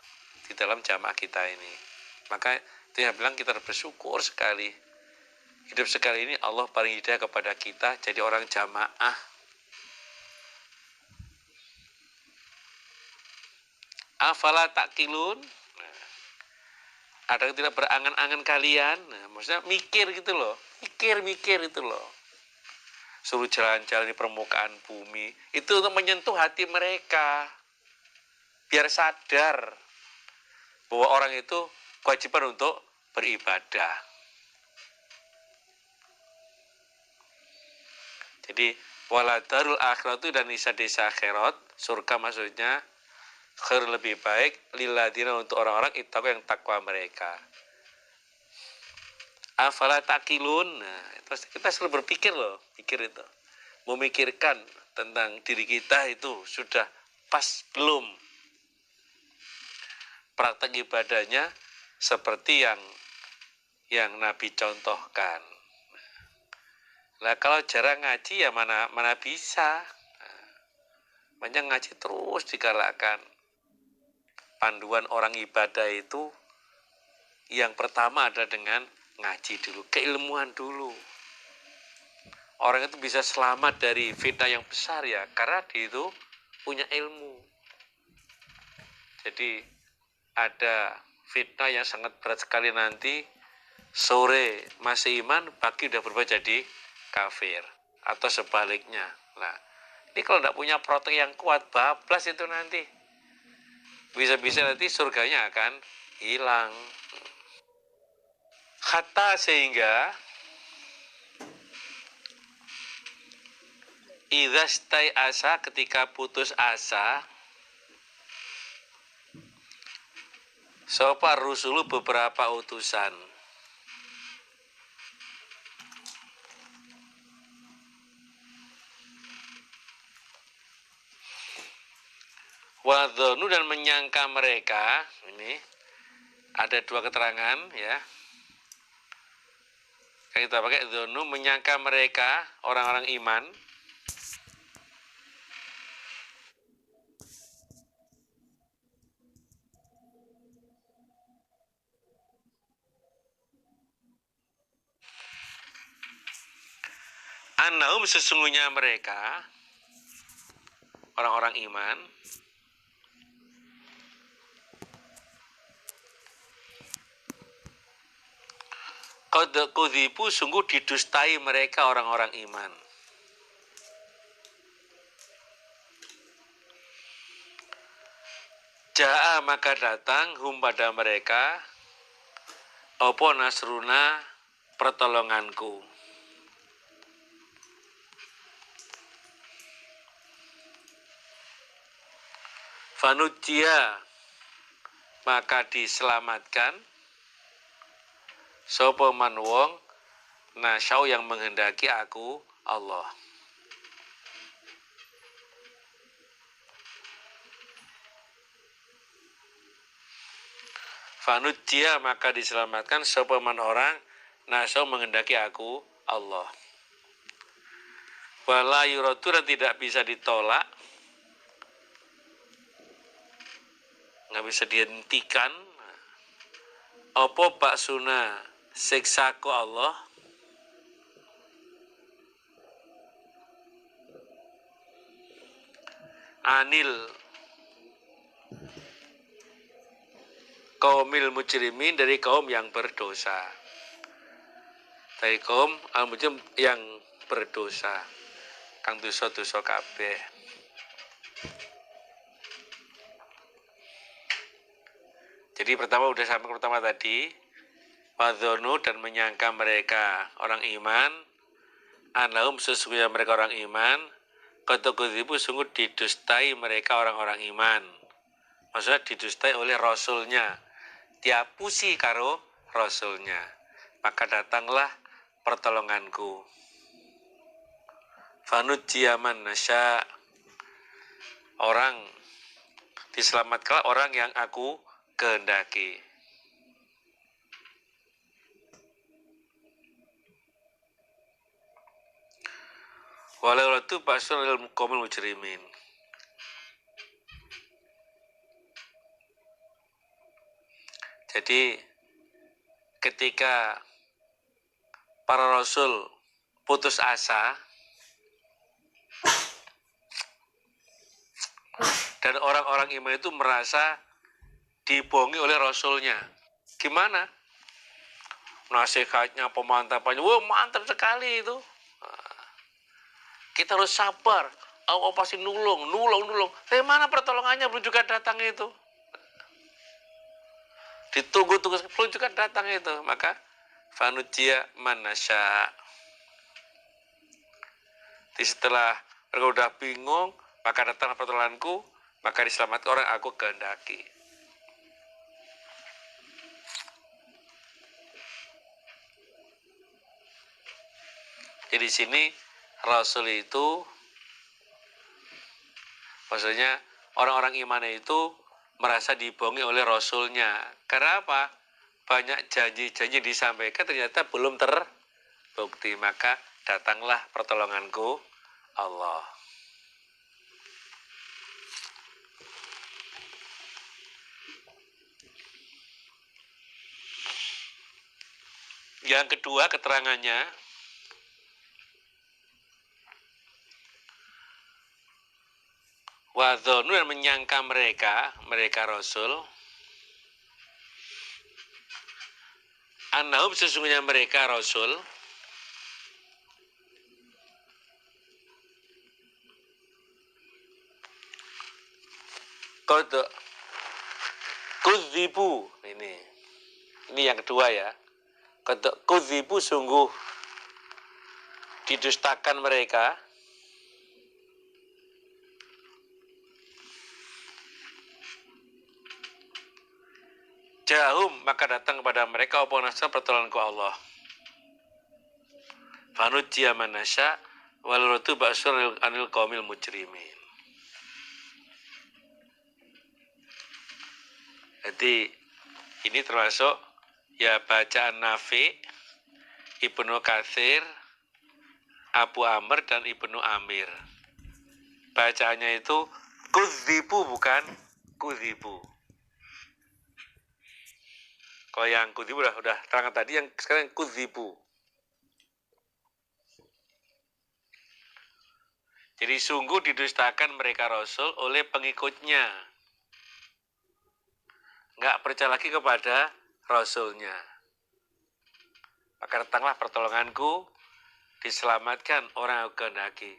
di dalam jamaah kita ini. Maka itu yang bilang kita bersyukur sekali. Hidup sekali ini Allah paling hidayah kepada kita jadi orang jamaah. Afala takilun. Ada yang tidak berangan-angan kalian? Maksudnya mikir gitu loh. Mikir itu loh. Suruh jalan-jalan di permukaan bumi. Itu untuk menyentuh hati mereka. Biar sadar bahwa orang itu kewajiban untuk beribadah. Jadi waladarul akhirat itu dan desa akhirat, surga maksudnya khair lebih baik lilladina untuk orang-orang ittaqu yang takwa mereka. Afala takilun. Nah, kita selalu berpikir loh, pikir itu. Memikirkan tentang diri kita itu sudah pas belum? Praktek ibadahnya seperti yang Nabi contohkan. Nah, kalau jarang ngaji ya mana bisa. Banyak ngaji terus digalakkan. Panduan orang ibadah itu yang pertama adalah dengan ngaji dulu, keilmuan dulu. Orang itu bisa selamat dari fitnah yang besar ya, karena dia itu punya ilmu. Jadi ada fitnah yang sangat berat sekali nanti, sore masih iman, pagi udah berubah jadi kafir. Atau sebaliknya. Nah, ini kalau tidak punya protek yang kuat, bablas itu nanti. Bisa-bisa nanti surganya akan hilang. Hatta sehingga idza stai asa, ketika putus asa, sapa rusulu beberapa utusan. Wadhonu dan menyangka mereka, ini ada dua keterangan ya. Kita pakai dhonu, menyangka mereka orang-orang iman. Annahum sesungguhnya mereka orang-orang iman qad kudzibu, sungguh didustai mereka orang-orang iman. Ja'a maka datang hum pada mereka opo nasruna pertolonganku. Fanujia maka diselamatkan sapa man wong nasyau yang menghendaki aku Allah. Fanujia maka diselamatkan sapa man orang nasyau menghendaki aku Allah. Wala yuradu, dan tidak bisa ditolak, nggak bisa dihentikan opo baksuna siksaku Allah anil kaumil mujrimin, dari kaum yang berdosa, dari kaum al-mujrim yang berdosa, kang dosa-dosa kabeh. Jadi pertama udah sampai pertama tadi, wadzonu dan menyangka mereka orang iman, anahum sesungguhnya mereka orang iman, kotokudzibu sungguh didustai mereka orang-orang iman. Maksudnya didustai oleh rasulnya, diapusi karo rasulnya. Maka datanglah pertolonganku. Fanujiyaman nasya, orang diselamatkanlah orang yang aku kehendaki. Walau itu pasal ilmu kaumil mujrimin. Jadi ketika para rasul putus asa dan orang-orang iman itu merasa dibohongi oleh rasulnya. Gimana? Nasihatnya, pemantapannya, wah mantap sekali itu. Kita harus sabar. Allah pasti nulung. Tapi mana pertolongannya belum juga datang itu. Ditunggu-tunggu belum juga datang itu. Maka fanujia manasya. Setelah mereka udah bingung, maka datanglah pertolonganku, maka diselamatkan orang aku kehendaki. Jadi di sini Rasul itu maksudnya orang-orang iman itu merasa dibohongi oleh Rasulnya. Karena apa? Banyak janji-janji disampaikan ternyata belum terbukti. Maka datanglah pertolonganku Allah. Yang kedua keterangannya, wadzonu dan menyangka mereka Rasul, annahum sesungguhnya mereka Rasul, kudzibu, ini yang kedua ya, kudzibu sungguh didustakan mereka, jahum maka datang kepada mereka apa nasa pertolonganku Allah. Fanujia manasya walurutu ba'sur anil qaumil mujrimin. Jadi ini termasuk ya bacaan Nafi, Ibnu Katsir, Abu Amr dan Ibnu Amir. Bacaannya itu kudzibu bukan kudzibu. Kalau yang kudzibu udah terangkan tadi, yang sekarang kudzibu. Jadi sungguh didustakan mereka Rasul oleh pengikutnya. Nggak percaya lagi kepada Rasulnya. Maka datanglah pertolonganku, diselamatkan orang yang kehendaki.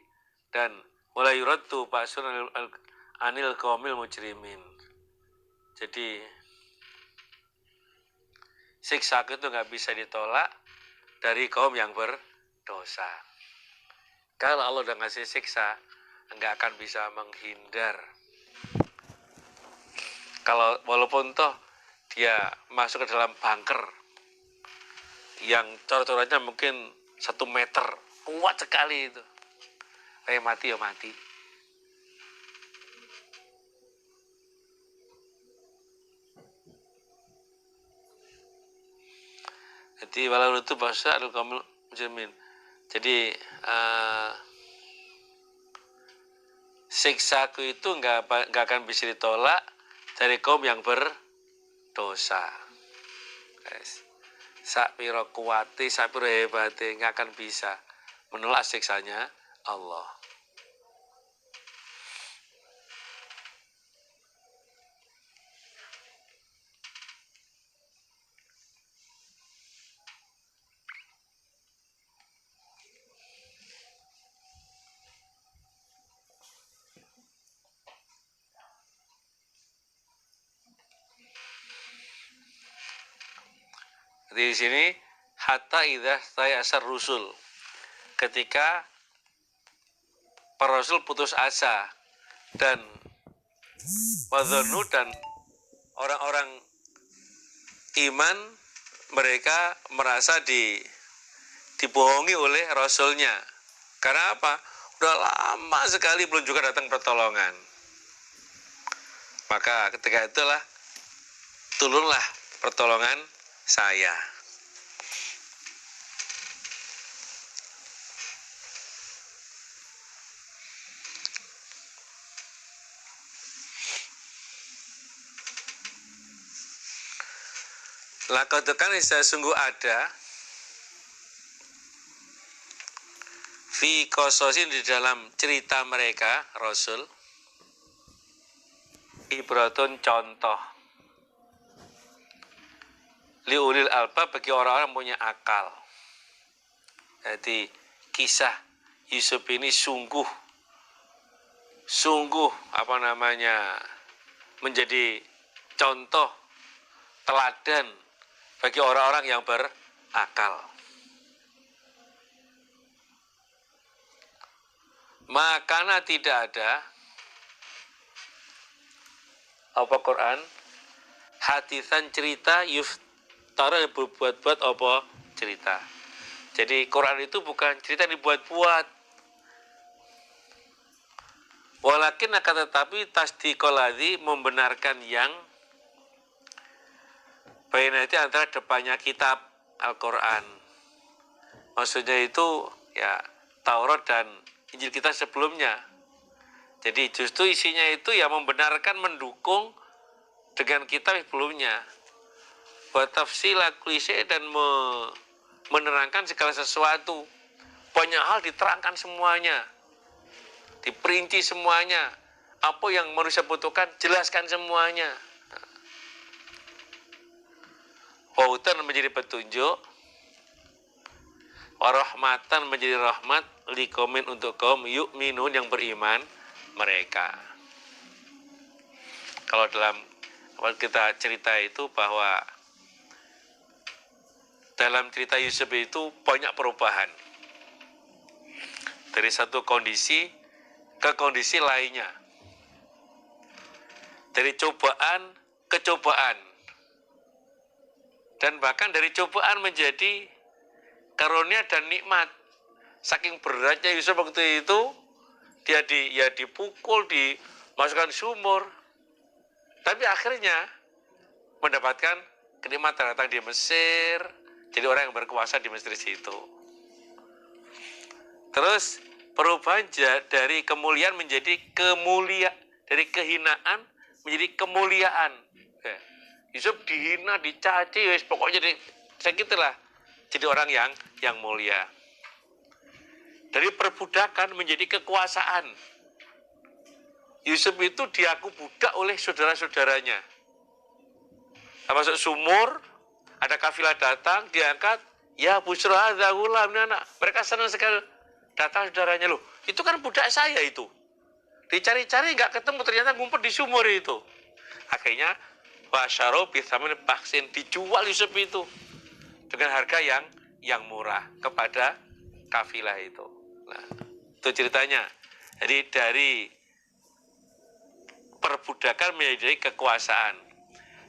Dan mulai yuraddu ba'sun anil qaumil mujrimin. Jadi siksa itu nggak bisa ditolak dari kaum yang berdosa. Kalau Allah udah ngasih siksa, nggak akan bisa menghindar. Kalau walaupun toh dia masuk ke dalam bunker yang cor-corannya mungkin 1 meter, kuat sekali itu. Kayak mati ya mati. Jadi walau itu bahasa al-kamil mujrimin. Jadi siksaku itu nggak akan bisa ditolak dari kaum yang berdosa. Guys, sak piro kuwati, sak piro hebate nggak akan bisa menolak siksanya Allah. Di sini hatta idza tayasar rusul, ketika para rasul putus asa dan wadhanu dan orang-orang iman mereka merasa dibohongi oleh rasulnya. Karena apa? Udah lama sekali belum juga datang pertolongan. Maka ketika itulah turunlah pertolongan saya. Laqad kana sungguh ada fi qasasin di dalam cerita mereka Rasul ibratun contoh liulil albab bagi orang-orang punya akal. Jadi kisah Yusuf ini sungguh menjadi contoh teladan bagi orang-orang yang berakal. Makanya tidak ada apa Quran hadisan cerita yuftara berbuat-buat apa cerita. Jadi Quran itu bukan cerita dibuat-buat. Walakin akan tetapi tasdiqul ladzi membenarkan yang baina itu antara depannya kitab Al-Quran. Maksudnya itu ya Taurat dan Injil kita sebelumnya. Jadi justru isinya itu ya membenarkan, mendukung dengan kitab sebelumnya. Buat tafsila klise dan menerangkan segala sesuatu. Banyak hal diterangkan semuanya. Diperinci semuanya. Apa yang manusia butuhkan, jelaskan semuanya. Wautan menjadi petunjuk, warahmatan menjadi rahmat, likomin untuk kaum yu'minun yang beriman mereka. Kalau dalam kita cerita itu bahwa dalam cerita Yusuf itu banyak perubahan dari satu kondisi ke kondisi lainnya, dari cobaan ke cobaan, dan bahkan dari cobaan menjadi karunia dan nikmat. Saking beratnya Yusuf waktu itu, dia dipukul, dimasukkan sumur, tapi akhirnya mendapatkan kenikmatan datang di Mesir, jadi orang yang berkuasa di Mesir situ. Terus perubahan dari kemuliaan menjadi dari kehinaan menjadi kemuliaan. Yusuf dihina, dicaci, pokoknya segitulah. Jadi orang yang mulia. Dari perbudakan menjadi kekuasaan. Yusuf itu diaku budak oleh saudara-saudaranya. Masuk sumur, ada kafilah datang, diangkat, ya busra hadza ghulam, anak. Mereka senang sekali datang saudaranya, loh. Itu kan budak saya itu. Dicari-cari nggak ketemu, ternyata ngumpet di sumur itu. Akhirnya wasyaro bisamin vaksin, dijual Yusuf itu dengan harga yang murah kepada kafilah itu. Nah, itu ceritanya. Jadi dari perbudakan menjadi kekuasaan,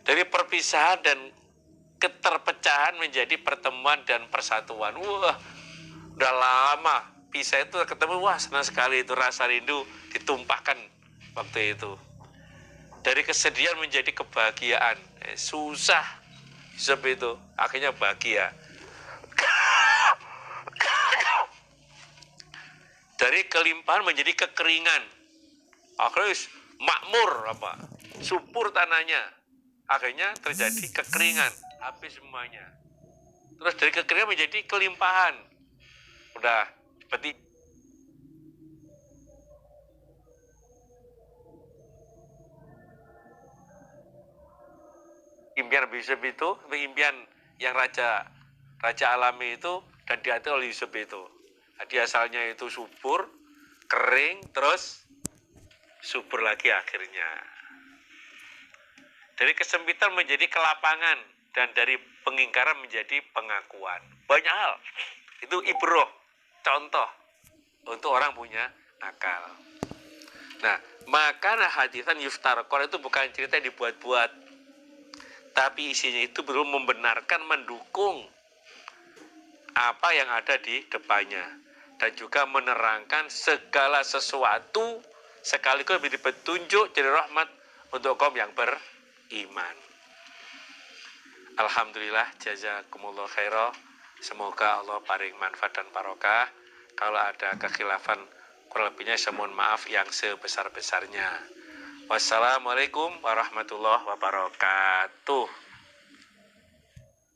dari perpisahan dan keterpecahan menjadi pertemuan dan persatuan. Wah, udah lama pisah itu ketemu, wah senang sekali itu, rasa rindu ditumpahkan waktu itu. Dari kesedihan menjadi kebahagiaan. Susah Yusuf itu, akhirnya bahagia. Dari kelimpahan menjadi kekeringan. Akhirnya makmur, subur tanahnya. Akhirnya terjadi kekeringan, habis semuanya. Terus dari kekeringan menjadi kelimpahan. Udah seperti impian Yusuf itu, impian yang raja alami itu, dan diatur oleh Yusuf itu. Dia asalnya itu subur, kering, terus subur lagi akhirnya. Dari kesempitan menjadi kelapangan, dan dari pengingkaran menjadi pengakuan. Banyak hal. Itu ibroh, contoh untuk orang punya akal. Nah, maka hadisan yuftarqon itu bukan cerita yang dibuat-buat, tapi isinya itu belum membenarkan, mendukung apa yang ada di depannya, dan juga menerangkan segala sesuatu sekaligus menjadi petunjuk, jadi rahmat untuk kaum yang beriman. Alhamdulillah, jazakumullah khairah. Semoga Allah paring manfaat dan barokah. Kalau ada kekhilafan, kurang lebihnya saya mohon maaf yang sebesar-besarnya. Wassalamualaikum warahmatullahi wabarakatuh.